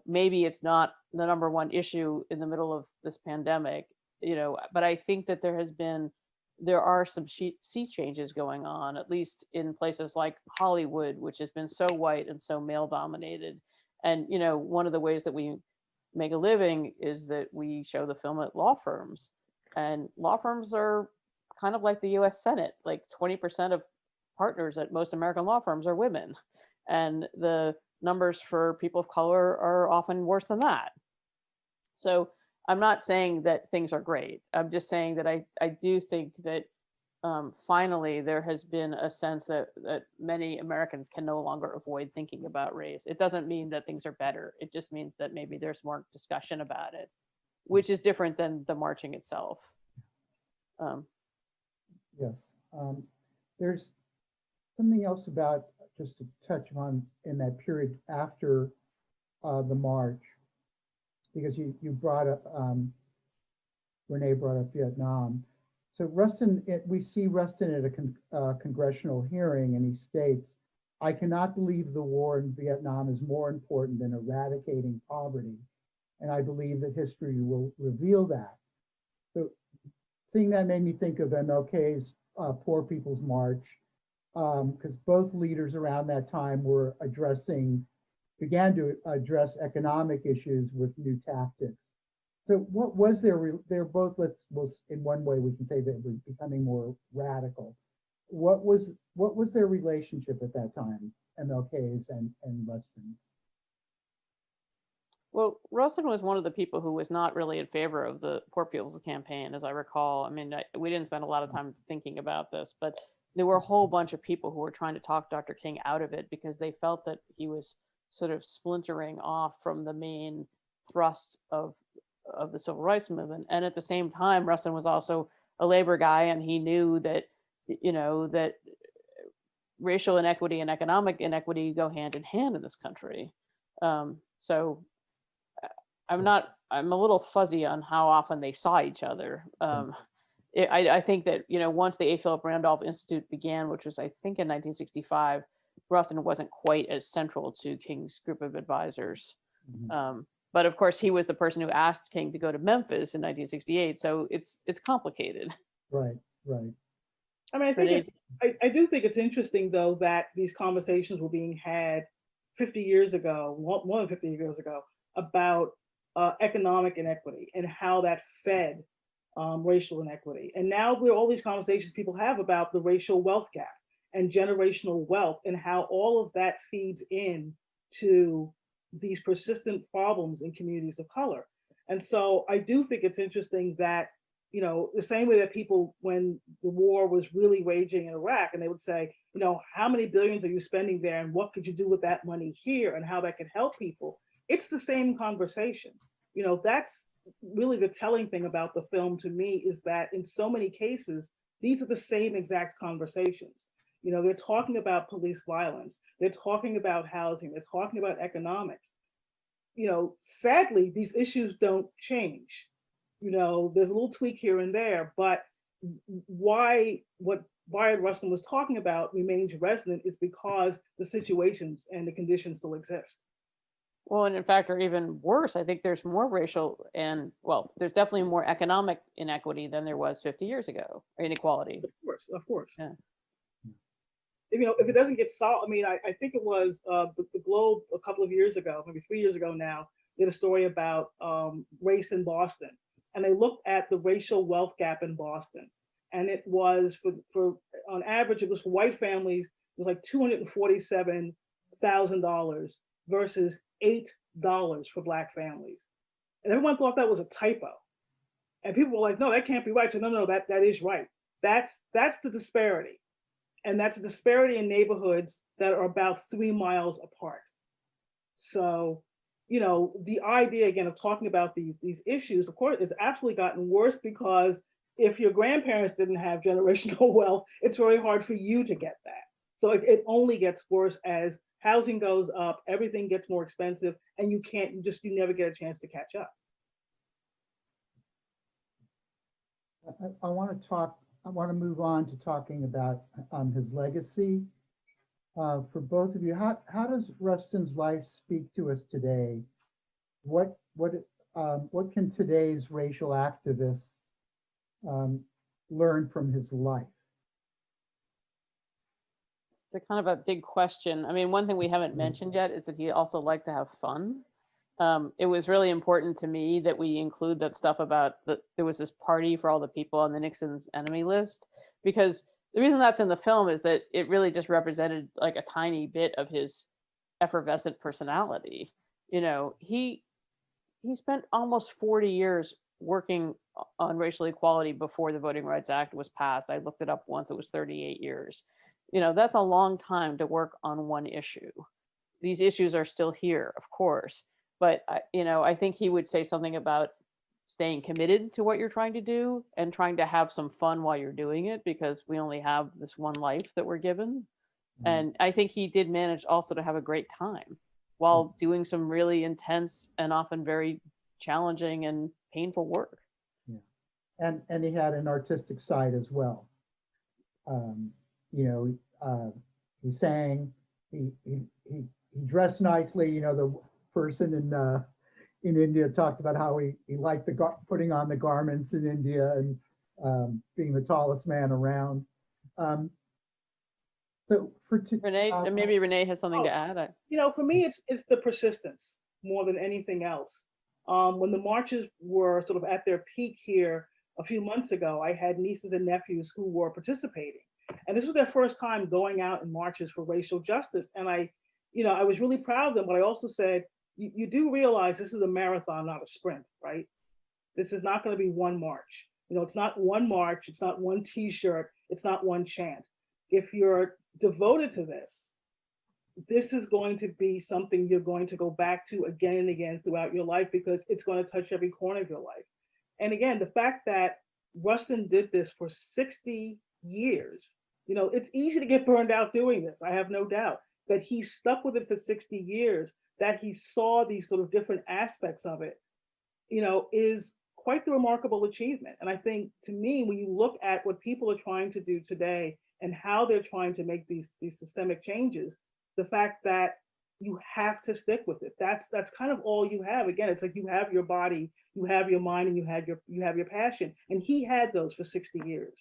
maybe it's not the number one issue in the middle of this pandemic, but I think that there are some sea changes going on, at least in places like Hollywood, which has been so white and so male dominated. And, one of the ways that we make a living is that we show the film at law firms, and law firms are kind of like the US Senate. Like 20% of partners at most American law firms are women. And the numbers for people of color are often worse than that. So I'm not saying that things are great. I'm just saying that I do think that finally there has been a sense that many Americans can no longer avoid thinking about race. It doesn't mean that things are better. It just means that maybe there's more discussion about it, which is different than the marching itself. Yes. There's something else about, just to touch on, in that period after the march, because you brought up, Renee brought up Vietnam. So Rustin, we see Rustin at a congressional hearing, and he states, "I cannot believe the war in Vietnam is more important than eradicating poverty, and I believe that history will reveal that." So seeing that made me think of MLK's Poor People's March, because both leaders around that time were began to address economic issues with new tactics. So what was they're both, in one way we can say they were becoming more radical. What was their relationship at that time, MLKs and Rustin? Well, Rustin was one of the people who was not really in favor of the Poor People's Campaign, as I recall. I mean, we didn't spend a lot of time thinking about this, but there were a whole bunch of people who were trying to talk Dr. King out of it because they felt that he was sort of splintering off from the main thrust of the civil rights movement. And at the same time, Rustin was also a labor guy, and he knew that, that racial inequity and economic inequity go hand in hand in this country. So I'm a little fuzzy on how often they saw each other. I think that, once the A. Philip Randolph Institute began, which was, I think, in 1965, Rustin wasn't quite as central to King's group of advisors. Mm-hmm. But of course, he was the person who asked King to go to Memphis in 1968. So it's complicated. Right. I mean, I do think it's interesting, though, that these conversations were being had 50 years ago, more than 50 years ago, about economic inequity and how that fed racial inequity. And now there are all these conversations people have about the racial wealth gap and generational wealth and how all of that feeds in to these persistent problems in communities of color. And so I do think it's interesting that, the same way that people, when the war was really raging in Iraq, and they would say, how many billions are you spending there and what could you do with that money here and how that could help people? It's the same conversation. That's really the telling thing about the film to me, is that in so many cases, these are the same exact conversations. They're talking about police violence, they're talking about housing, they're talking about economics. Sadly, these issues don't change. There's a little tweak here and there, but why what Bayard Rustin was talking about remains resonant is because the situations and the conditions still exist. Well, and in fact, or even worse, I think there's more racial there's definitely more economic inequity than there was 50 years ago, or inequality. Of course. Yeah. If it doesn't get solved, I mean, I think it was the Globe a couple of years ago, maybe 3 years ago now, did a story about race in Boston. And they looked at the racial wealth gap in Boston. And it was for on average, it was for white families, it was like $247,000 versus $8 for Black families. And everyone thought that was a typo. And people were like, no, that can't be right. So no, that is right. That's the disparity. And that's a disparity in neighborhoods that are about 3 miles apart. So, the idea, again, of talking about these issues, of course, it's absolutely gotten worse, because if your grandparents didn't have generational wealth, it's very hard for you to get that. So it only gets worse as housing goes up, everything gets more expensive, and you never get a chance to catch up. I want to move on to talking about his legacy. For both of you, how does Rustin's life speak to us today? What can today's racial activists learn from his life? It's a kind of a big question. I mean, one thing we haven't mentioned yet is that he also liked to have fun. It was really important to me that we include that stuff about there was this party for all the people on the Nixon's enemy list, because the reason that's in the film is that it really just represented like a tiny bit of his effervescent personality. He spent almost 40 years working on racial equality before the Voting Rights Act was passed. I looked it up once, it was 38 years. That's a long time to work on one issue. These issues are still here, of course, but I think he would say something about staying committed to what you're trying to do and trying to have some fun while you're doing it, because we only have this one life that we're given. Mm-hmm. And I think he did manage also to have a great time while doing some really intense and often very challenging and painful work. Yeah. And he had an artistic side as well. He sang, he dressed nicely. The person in India talked about how he liked putting on the garments in India, and being the tallest man around. So Renee, maybe Renee has something to add. For me, it's the persistence more than anything else. When the marches were sort of at their peak here a few months ago, I had nieces and nephews who were participating, and this was their first time going out in marches for racial justice. And I was really proud of them, but I also said, you do realize this is a marathon, not a sprint, right? This is not going to be one march. It's not one march, it's not one T-shirt, it's not one chant. If you're devoted to this, this is going to be something you're going to go back to again and again throughout your life, because it's going to touch every corner of your life. And again, the fact that Rustin did this for 60 years, it's easy to get burned out doing this, I have no doubt. But he stuck with it for 60 years, that he saw these sort of different aspects of it, is quite the remarkable achievement. And I think, to me, when you look at what people are trying to do today and how they're trying to make these systemic changes, the fact that you have to stick with it, that's kind of all you have. Again, it's like you have your body, you have your mind, and you have your passion. And he had those for 60 years.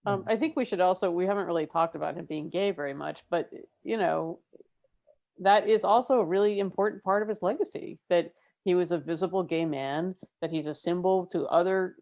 I think we haven't really talked about him being gay very much, but that is also a really important part of his legacy, that he was a visible gay man, that he's a symbol to other,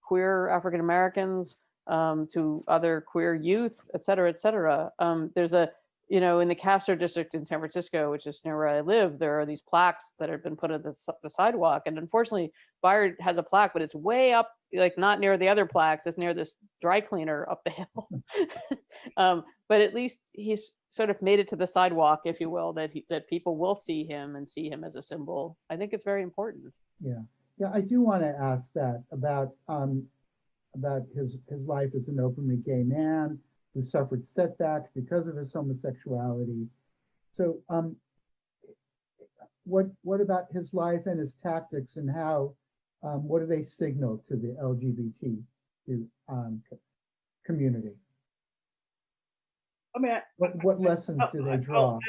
queer African Americans, to other queer youth, et cetera, et cetera. There's in the Castro district in San Francisco, which is near where I live, there are these plaques that have been put at the sidewalk. And unfortunately, Bayard has a plaque, but it's way up, like not near the other plaques, it's near this dry cleaner up the hill. But at least he's sort of made it to the sidewalk, if you will, that people will see him and see him as a symbol. I think it's very important. Yeah, I do want to ask that about his life as an openly gay man who suffered setbacks because of his homosexuality. So what about his life and his tactics, and how, what do they signal to the LGBT community? I mean, what lessons do they draw?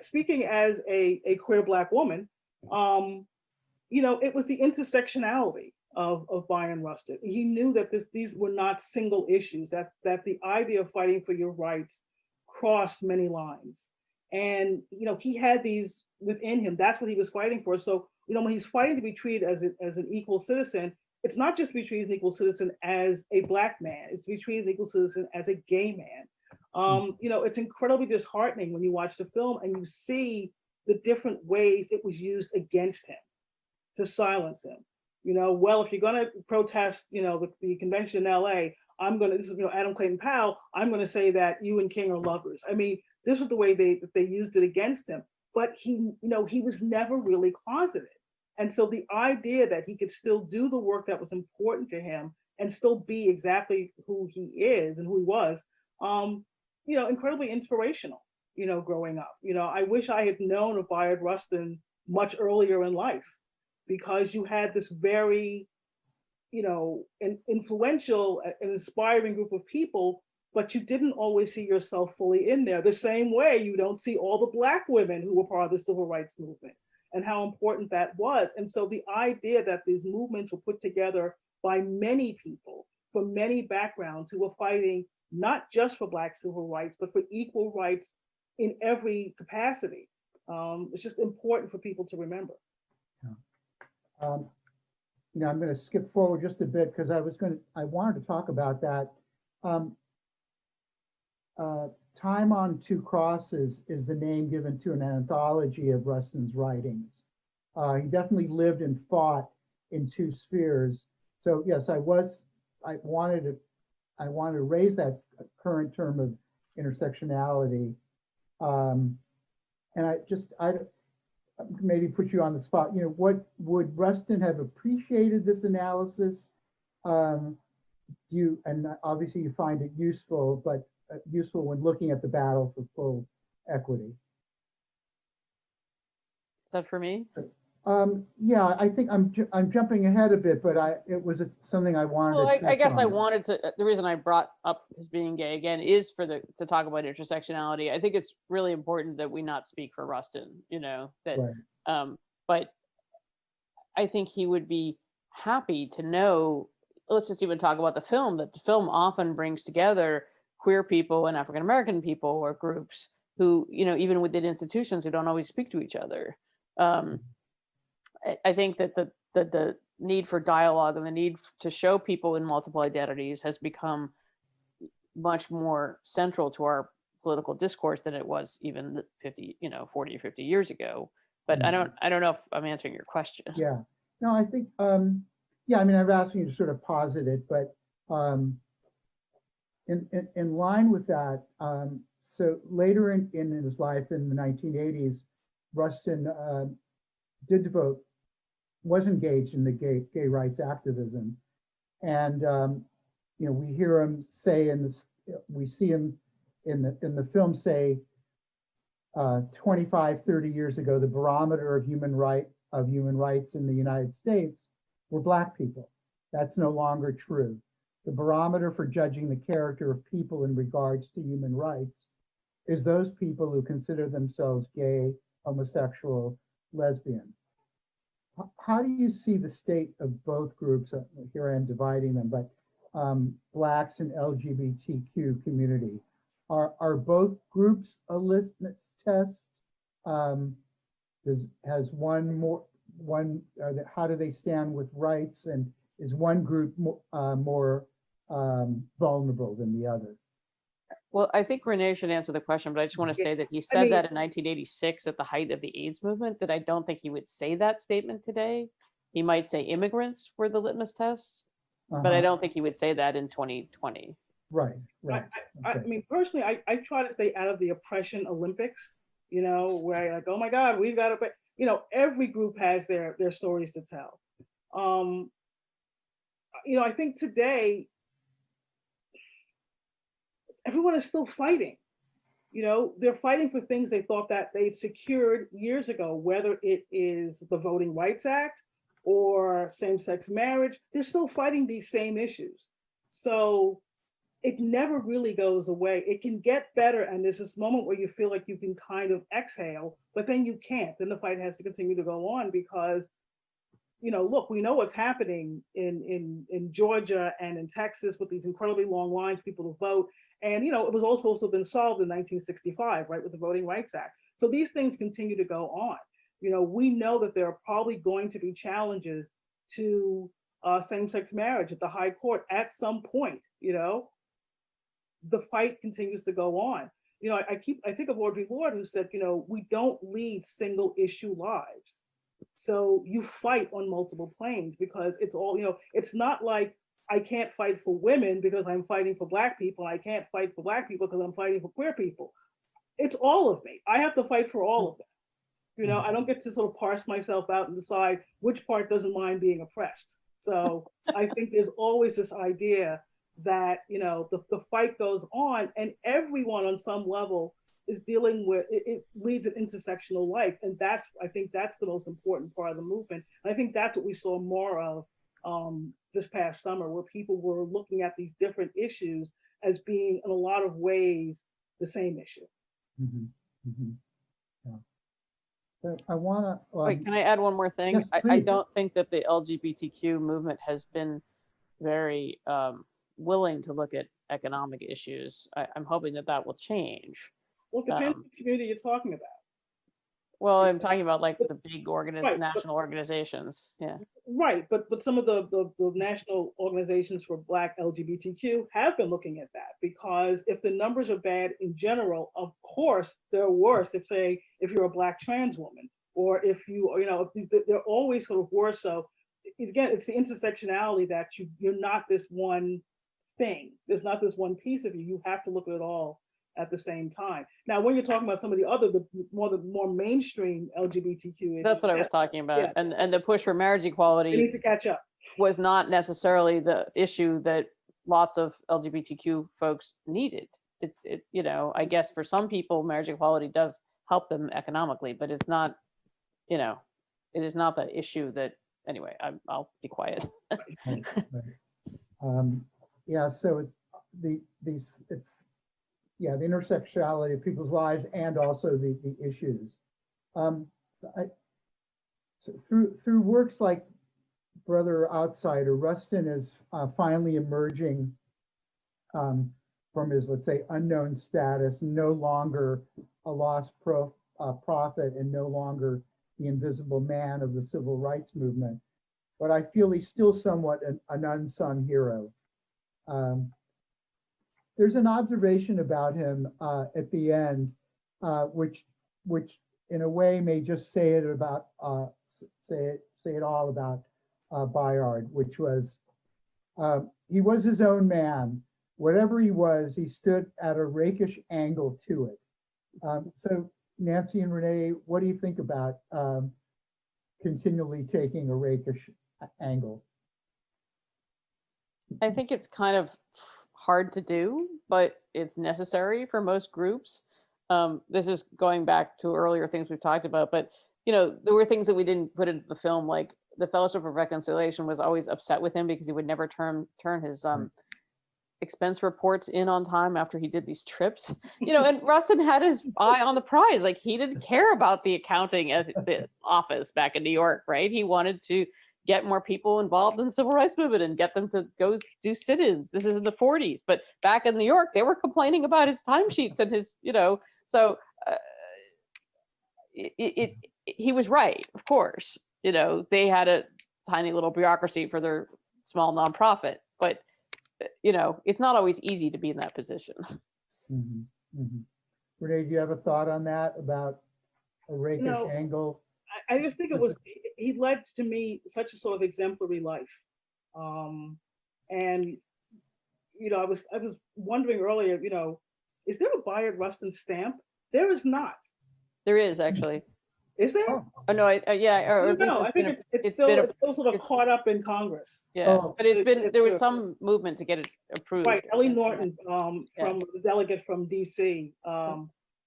Speaking as a queer Black woman, it was the intersectionality of Bayard Rustin. He knew that these were not single issues, that the idea of fighting for your rights crossed many lines. And, he had these within him. That's what he was fighting for. So, when he's fighting to be treated as an equal citizen, it's not just to be treated as an equal citizen as a Black man, it's to be treated as an equal citizen as a gay man. It's incredibly disheartening when you watch the film and you see the different ways it was used against him to silence him. Well, if you're going to protest, the convention in LA, this is, Adam Clayton Powell, I'm going to say that you and King are lovers. I mean, this was the way they used it against him. But he was never really closeted. And so the idea that he could still do the work that was important to him and still be exactly who he is and who he was, incredibly inspirational, growing up. I wish I had known of Bayard Rustin much earlier in life, because you had this very, influential and inspiring group of people, but you didn't always see yourself fully in there. The same way you don't see all the Black women who were part of the civil rights movement and how important that was. And so the idea that these movements were put together by many people from many backgrounds who were fighting not just for Black civil rights, but for equal rights in every capacity. It's just important for people to remember. I'm going to skip forward just a bit because I wanted to talk about that. Time on Two Crosses is the name given to an anthology of Rustin's writings. He definitely lived and fought in two spheres. So yes, I wanted to raise that current term of intersectionality. And I maybe put you on the spot. What would Rustin have appreciated this analysis? And obviously you find it useful, but useful when looking at the battle for full equity. Is that for me? Yeah, I think I'm jumping ahead a bit, but it was something I wanted. Well, to I guess on. I wanted to. The reason I brought up his being gay again is to talk about intersectionality. I think it's really important that we not speak for Rustin. That. Right. But I think he would be happy to know let's just even talk about the film, that the film often brings together queer people and African American people or groups who, you know, even within institutions who don't always speak to each other. I think that the need for dialogue and the need to show people in multiple identities has become much more central to our political discourse than it was even 40 or 50 years ago. But I don't know if I'm answering your question. Yeah, no, I think, yeah, I mean, I've asked you to sort of posit it, but in line with that, so later in his life in the 1980s, Rustin did devote, was engaged in the gay rights activism. And, you know, we hear him say in this, we see him in the film say 25, 30 years ago, the barometer of human rights in the United States were Black people. That's no longer true. The barometer for judging the character of people in regards to human rights is those people who consider themselves gay, homosexual, lesbian. How do you see the state of both groups? Here I am dividing them, but Blacks and LGBTQ community. Are both groups a litmus test? Has one more, how do they stand with rights, and is one group more vulnerable than the other? Well, I think Renee should answer the question, but I just want to say that he said that in 1986 at the height of the AIDS movement, that I don't think he would say that statement today. He might say immigrants were the litmus test, but I don't think he would say that in 2020. Right, right. I mean, personally, I try to stay out of the oppression Olympics, you know, where you're like, oh my God, we've got to, but you know, every group has their stories to tell. You know, I think today, everyone is still fighting. You know, they're fighting for things they thought that they'd secured years ago, whether it is the Voting Rights Act or same-sex marriage. They're still fighting these same issues. So it never really goes away. It can get better, and there's this moment where you feel like you can kind of exhale, but then you can't. Then the fight has to continue to go on because, you know, look, we know what's happening in Georgia and in Texas with these incredibly long lines, people to vote. And, you know, it was all supposed to have been solved in 1965, right, with the Voting Rights Act. So these things continue to go on. You know, we know that there are probably going to be challenges to same-sex marriage at the high court at some point. You know, the fight continues to go on. You know, I think of Audre Lorde, who said, you know, we don't lead single issue lives. So you fight on multiple planes because it's all, you know, it's not like I can't fight for women because I'm fighting for Black people. I can't fight for Black people because I'm fighting for queer people. It's all of me. I have to fight for all of them. You know, I don't get to sort of parse myself out and decide which part doesn't mind being oppressed. So I think there's always this idea that, you know, the fight goes on and everyone on some level is dealing with, it leads an intersectional life. And I think that's the most important part of the movement. And I think that's what we saw more of this past summer, where people were looking at these different issues as being in a lot of ways the same issue. Yeah. So I want to wait, can I add one more thing? Yes, I don't think that the LGBTQ movement has been very willing to look at economic issues. I'm hoping that will change. Well, it depends on the community you're talking about. Well, I'm talking about like the big Right, national organizations. Yeah. Right, but some of the national organizations for Black LGBTQ have been looking at that, because if the numbers are bad in general, of course they're worse if you're a Black trans woman, or if you know, they're always sort of worse. So again, it's the intersectionality that you're not this one thing. There's not this one piece of you. You have to look at it all at the same time. Now, when you're talking about some of the more mainstream LGBTQ, That's what I was talking about. Yeah. And the push for marriage equality need to catch up. Was not necessarily the issue that lots of LGBTQ folks needed. You know, I guess for some people, marriage equality does help them economically, but it's not, you know, it is not the issue that, anyway, I'll be quiet. Right. Yeah, so the intersectionality of people's lives and also the issues. So through works like brother outsider, Rustin is finally emerging from his, let's say, unknown status, no longer a lost prophet and no longer the invisible man of the civil rights movement. But I feel he's still somewhat an unsung hero. There's an observation about him at the end, which in a way may just say it about say it all about Bayard, which was he was his own man. Whatever he was, he stood at a rakish angle to it. So Nancy and Renee, what do you think about continually taking a rakish angle? I think it's kind of hard to do, but it's necessary for most groups. This is going back to earlier things we've talked about, but there were things that we didn't put into the film, like the Fellowship of Reconciliation was always upset with him because he would never turn his expense reports in on time after he did these trips. And Rustin had his eye on the prize. Like, he didn't care about the accounting at the office back in New York, right? He wanted to get more people involved in the civil rights movement and get them to go do sit-ins. This is in the 40s, but back in New York, they were complaining about his timesheets and his, so he was right, of course. They had a tiny little bureaucracy for their small nonprofit, but it's not always easy to be in that position. Mm-hmm. Mm-hmm. Renee, do you have a thought on that about a rakish angle? I just think he led to me such a sort of exemplary life. And, I was wondering earlier, is there a Bayard Rustin stamp? There is not. There is, actually. Is there? Oh no, yeah. No, I think it's still sort of caught up in Congress. Yeah, but there was some movement to get it approved. Right, Ellie Norton, from the delegate from DC,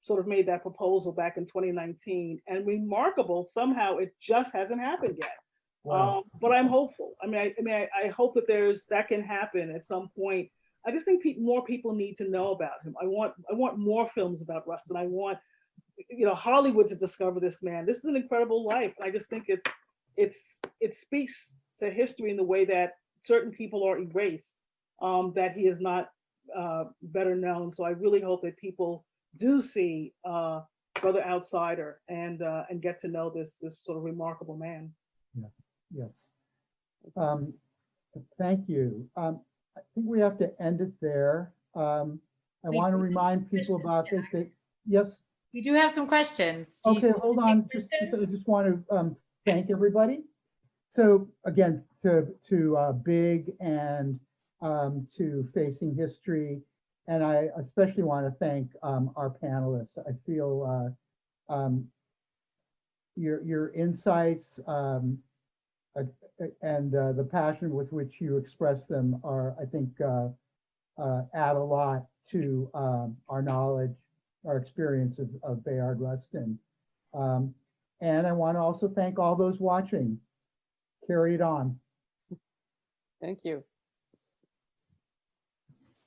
sort of made that proposal back in 2019, and remarkable, somehow it just hasn't happened yet. Wow. But I'm hopeful. I hope that that can happen at some point. I just think more people need to know about him. I want more films about Rustin. I want Hollywood to discover this man. This is an incredible life. I just think it speaks to history in the way that certain people are erased, that he is not better known. So I really hope that people do see Brother Outsider and get to know this sort of remarkable man. Yes. Thank you. I think we have to end it there. I want to remind people about this. Yes. We do have some questions. Okay, hold on. I just want to thank everybody. So again, to Big and to Facing History, and I especially want to thank our panelists. I feel your insights and the passion with which you express them are, I think, add a lot to our knowledge, our experience of Bayard Rustin. And I want to also thank all those watching. Carry it on. Thank you.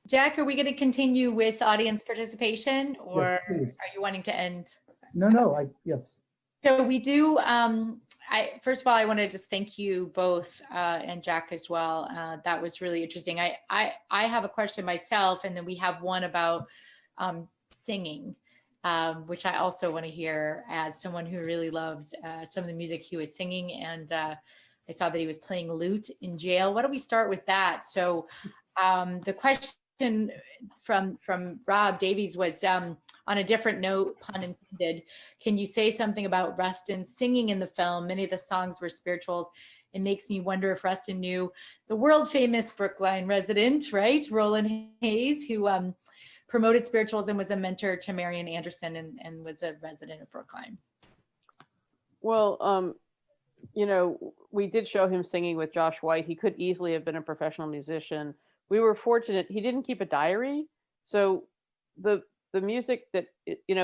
Jack, are we going to continue with audience participation, or yes, are you wanting to end? No, yes. So we do, first of all, I want to just thank you both and Jack as well. That was really interesting. I have a question myself, and then we have one about singing, which I also want to hear as someone who really loves some of the music he was singing. And I saw that he was playing lute in jail. Why don't we start with that? So the question from Rob Davies was, on a different note, pun intended, can you say something about Rustin singing in the film? Many of the songs were spirituals. It makes me wonder if Rustin knew the world famous Brookline resident, right? Roland Hayes, who promoted spirituals and was a mentor to Marian Anderson and was a resident of Brookline. Well, we did show him singing with Josh White. He could easily have been a professional musician. We were fortunate. He didn't keep a diary. So the music that,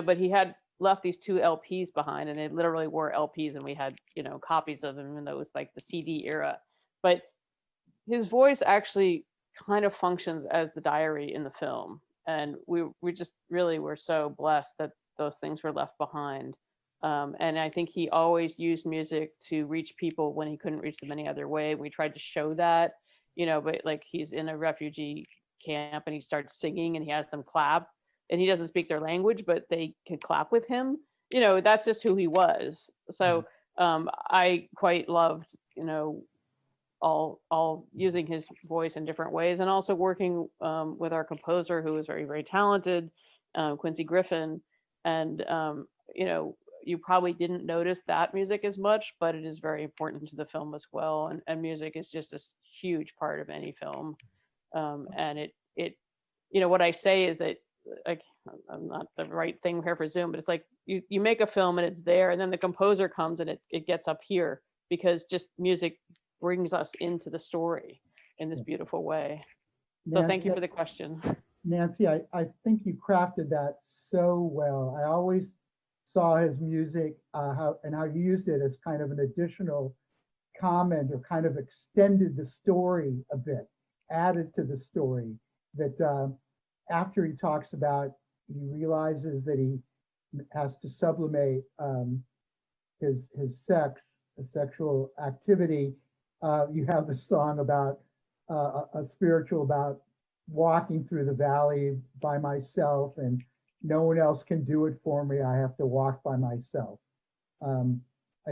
but he had left these 2 LPs behind, and they literally were LPs, and we had, copies of them, even though it was like the CD era. But his voice actually kind of functions as the diary in the film. And we just really were so blessed that those things were left behind. And I think he always used music to reach people when he couldn't reach them any other way. We tried to show that, but like he's in a refugee camp and he starts singing and he has them clap, and he doesn't speak their language, but they could clap with him. That's just who he was. So I quite loved, all using his voice in different ways, and also working with our composer, who was very, very talented, Quincy Griffin. And you probably didn't notice that music as much, but it is very important to the film as well. And music is just a huge part of any film. And what I say is that, like, I'm not the right thing here for Zoom, but it's like you make a film and it's there, and then the composer comes and it gets up here, because just music brings us into the story in this beautiful way. So thank you for the question. Nancy, I think you crafted that so well. I always saw his music, how you used it as kind of an additional comment, or kind of extended the story a bit, added to the story, that after he talks about, he realizes that he has to sublimate his sex, his sexual activity. You have the song about a spiritual about walking through the valley by myself, and no one else can do it for me. I have to walk by myself.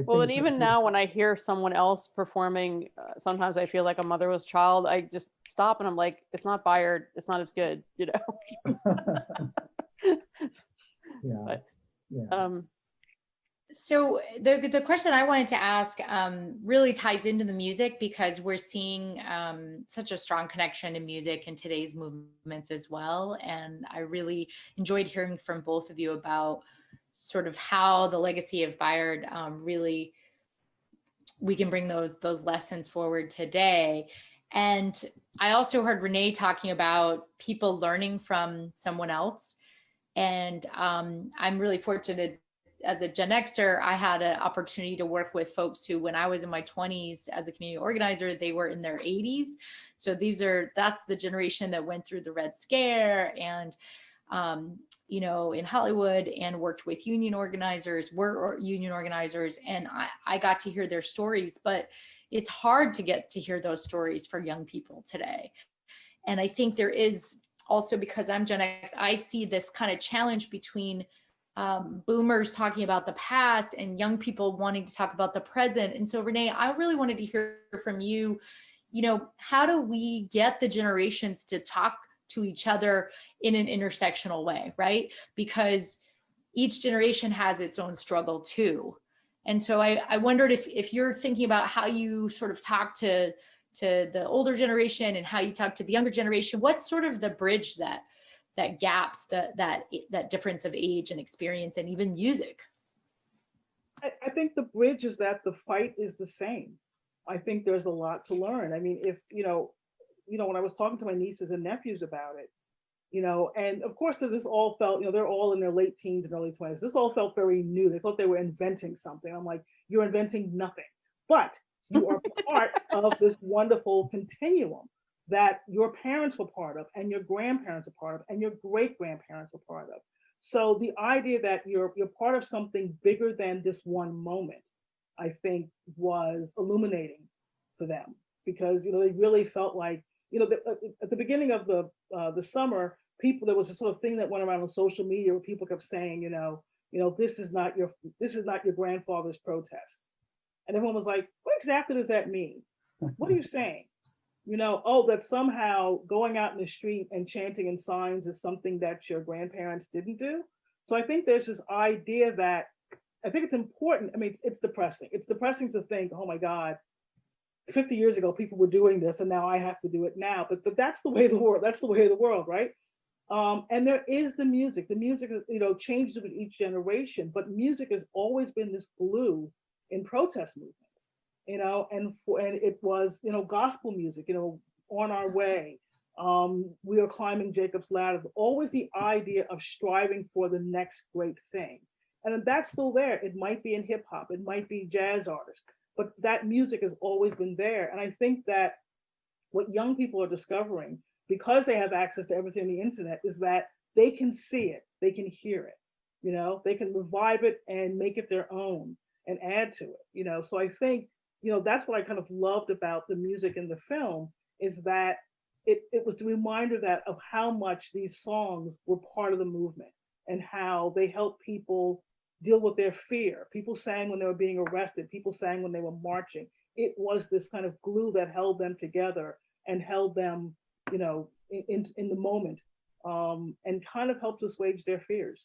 Well, and even now when I hear someone else performing, sometimes I feel like a motherless child. I just stop and I'm like, it's not Bayard. It's not as good, Yeah. But, yeah. So the question I wanted to ask really ties into the music, because we're seeing such a strong connection in music in today's movements as well. And I really enjoyed hearing from both of you about sort of how the legacy of Bayard really, we can bring those lessons forward today. And I also heard Renee talking about people learning from someone else. And I'm really fortunate, as a Gen Xer, I had an opportunity to work with folks who, when I was in my 20s as a community organizer, they were in their 80s. So that's the generation that went through the Red Scare and, in Hollywood, and worked with union organizers, and I got to hear their stories. But it's hard to get to hear those stories for young people today. And I think there is also, because I'm Gen X, I see this kind of challenge between boomers talking about the past and young people wanting to talk about the present. And so, Renee, I really wanted to hear from you, how do we get the generations to talk to each other in an intersectional way, right? Because each generation has its own struggle too. And so I wondered if you're thinking about how you sort of talk to the older generation and how you talk to the younger generation. What's sort of the bridge that gaps that difference of age and experience and even music? I think the bridge is that the fight is the same. I think there's a lot to learn. I mean, if when I was talking to my nieces and nephews about it, and of course this all felt, they're all in their late teens and early 20s. This all felt very new. They thought they were inventing something. I'm like, you're inventing nothing, but you are part of this wonderful continuum that your parents were part of, and your grandparents are part of, and your great grandparents were part of. So the idea that you're part of something bigger than this one moment, I think, was illuminating for them, because they really felt like, at the beginning of the summer, there was a sort of thing that went around on social media where people kept saying, this is not your grandfather's protest, and everyone was like, what exactly does that mean? What are you saying? That somehow going out in the street and chanting in signs is something that your grandparents didn't do. So I think there's this idea that I think it's important. I mean, it's depressing. It's depressing to think, oh my God, 50 years ago, people were doing this and now I have to do it now. But that's the way of the world. That's the way of the world, right? And there is the music. The music, changes with each generation, but music has always been this glue in protest movements, and it was, gospel music, On Our Way, We Are Climbing Jacob's Ladder, always the idea of striving for the next great thing. And that's still there. It might be in hip hop, it might be jazz artists, but that music has always been there. And I think that what young people are discovering, because they have access to everything on the internet, is that they can see it, they can hear it. They can revive it and make it their own and add to it. So I think, that's what I kind of loved about the music in the film, is that it was the reminder that of how much these songs were part of the movement and how they helped people deal with their fear. People sang when they were being arrested, people sang when they were marching. It was this kind of glue that held them together and held them, in the moment, and kind of helped assuage their fears.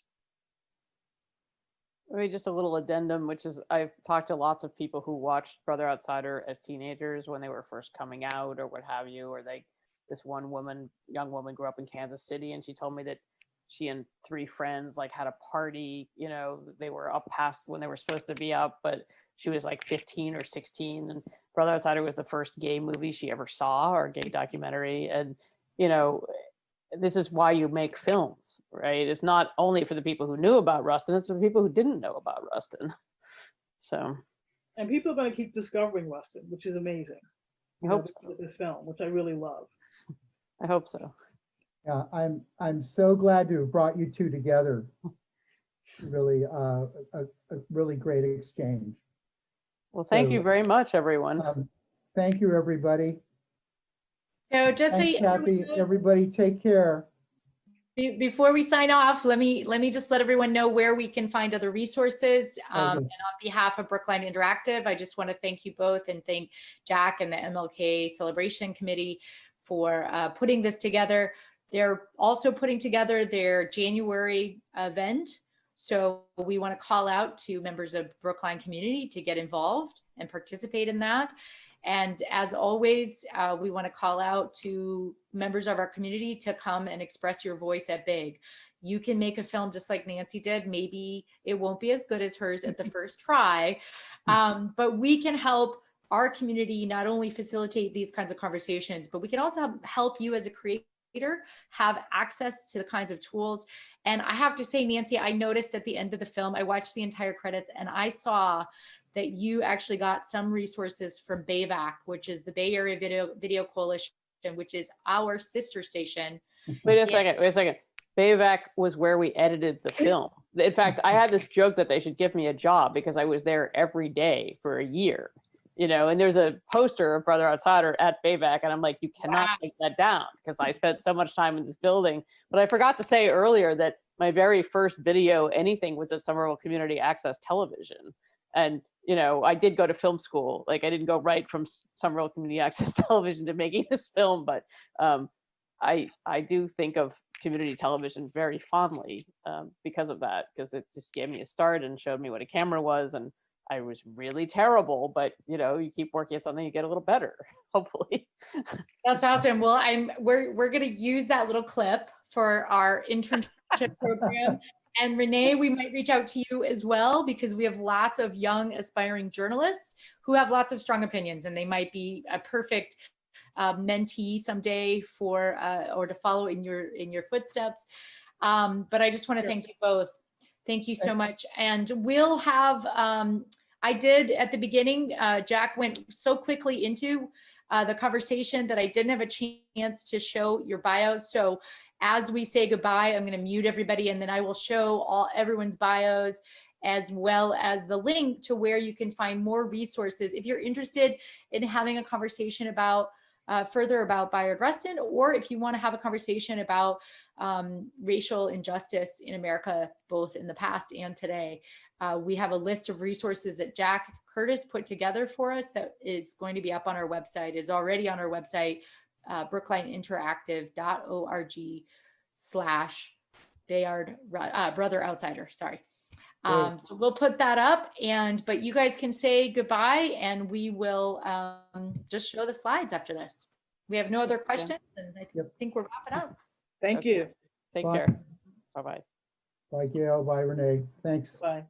Maybe just a little addendum, which is I've talked to lots of people who watched Brother Outsider as teenagers when they were first coming out or what have you, or this one young woman grew up in Kansas City, and she told me that she and 3 friends like had a party, they were up past when they were supposed to be up, but she was like 15 or 16, and Brother Outsider was the first gay movie she ever saw, or gay documentary. And this is why you make films, right? It's not only for the people who knew about Rustin, it's for the people who didn't know about Rustin. So, and people are going to keep discovering Rustin, which is amazing. I hope so. With this film, which I really love. I hope so. Yeah, I'm so glad to have brought you two together. Really, a really great exchange. Well, thank you very much, everyone. Thank you, everybody. So just Thanks, so Kathy. Everybody take care. before we sign off, let me just let everyone know where we can find other resources. Okay. And on behalf of Brookline Interactive, I just want to thank you both and thank Jack and the MLK Celebration Committee for putting this together. They're also putting together their January event. So we want to call out to members of Brookline community to get involved and participate in that. And as always, we want to call out to members of our community to come and express your voice at Big. You can make a film just like Nancy did. Maybe it won't be as good as hers at the first try, but we can help our community not only facilitate these kinds of conversations, but we can also help you as a creator have access to the kinds of tools. And I have to say, Nancy, I noticed at the end of the film, I watched the entire credits and I saw that you actually got some resources from BAVAC, which is the Bay Area Video Coalition, which is our sister station. Wait a second. BAVAC was where we edited the film. In fact, I had this joke that they should give me a job because I was there every day for a year. And there's a poster of Brother Outsider at BAVAC, and I'm like, you cannot take that down because I spent so much time in this building. But I forgot to say earlier that my very first video anything was at Somerville Community Access Television. And, I did go to film school. Like I didn't go right from Somerville Community Access Television to making this film, but I do think of community television very fondly because of that, because it just gave me a start and showed me what a camera was. And I was really terrible, but you keep working at something, you get a little better, hopefully. That's awesome. Well, we're going to use that little clip for our internship program. And Renee, we might reach out to you as well, because we have lots of young aspiring journalists who have lots of strong opinions, and they might be a perfect mentee someday for or to follow in your footsteps. But I just want to thank you both. Thank you so much. And we'll have, I did at the beginning, Jack went so quickly into the conversation that I didn't have a chance to show your bios. So as we say goodbye, I'm going to mute everybody, and then I will show everyone's bios, as well as the link to where you can find more resources if you're interested in having a conversation about further about Bayard Rustin, or if you want to have a conversation about racial injustice in America, both in the past and today. We have a list of resources that Jack Curtis put together for us that is going to be up on our website. It's already on our website, brooklineinteractive.org/Bayard Brother Outsider. Sorry. So we'll put that up, but you guys can say goodbye, and we will just show the slides after this. We have no other questions, and I think we're wrapping up. Thank you. Take care. Bye-bye. Bye, Gail. Bye, Renee. Thanks. Bye.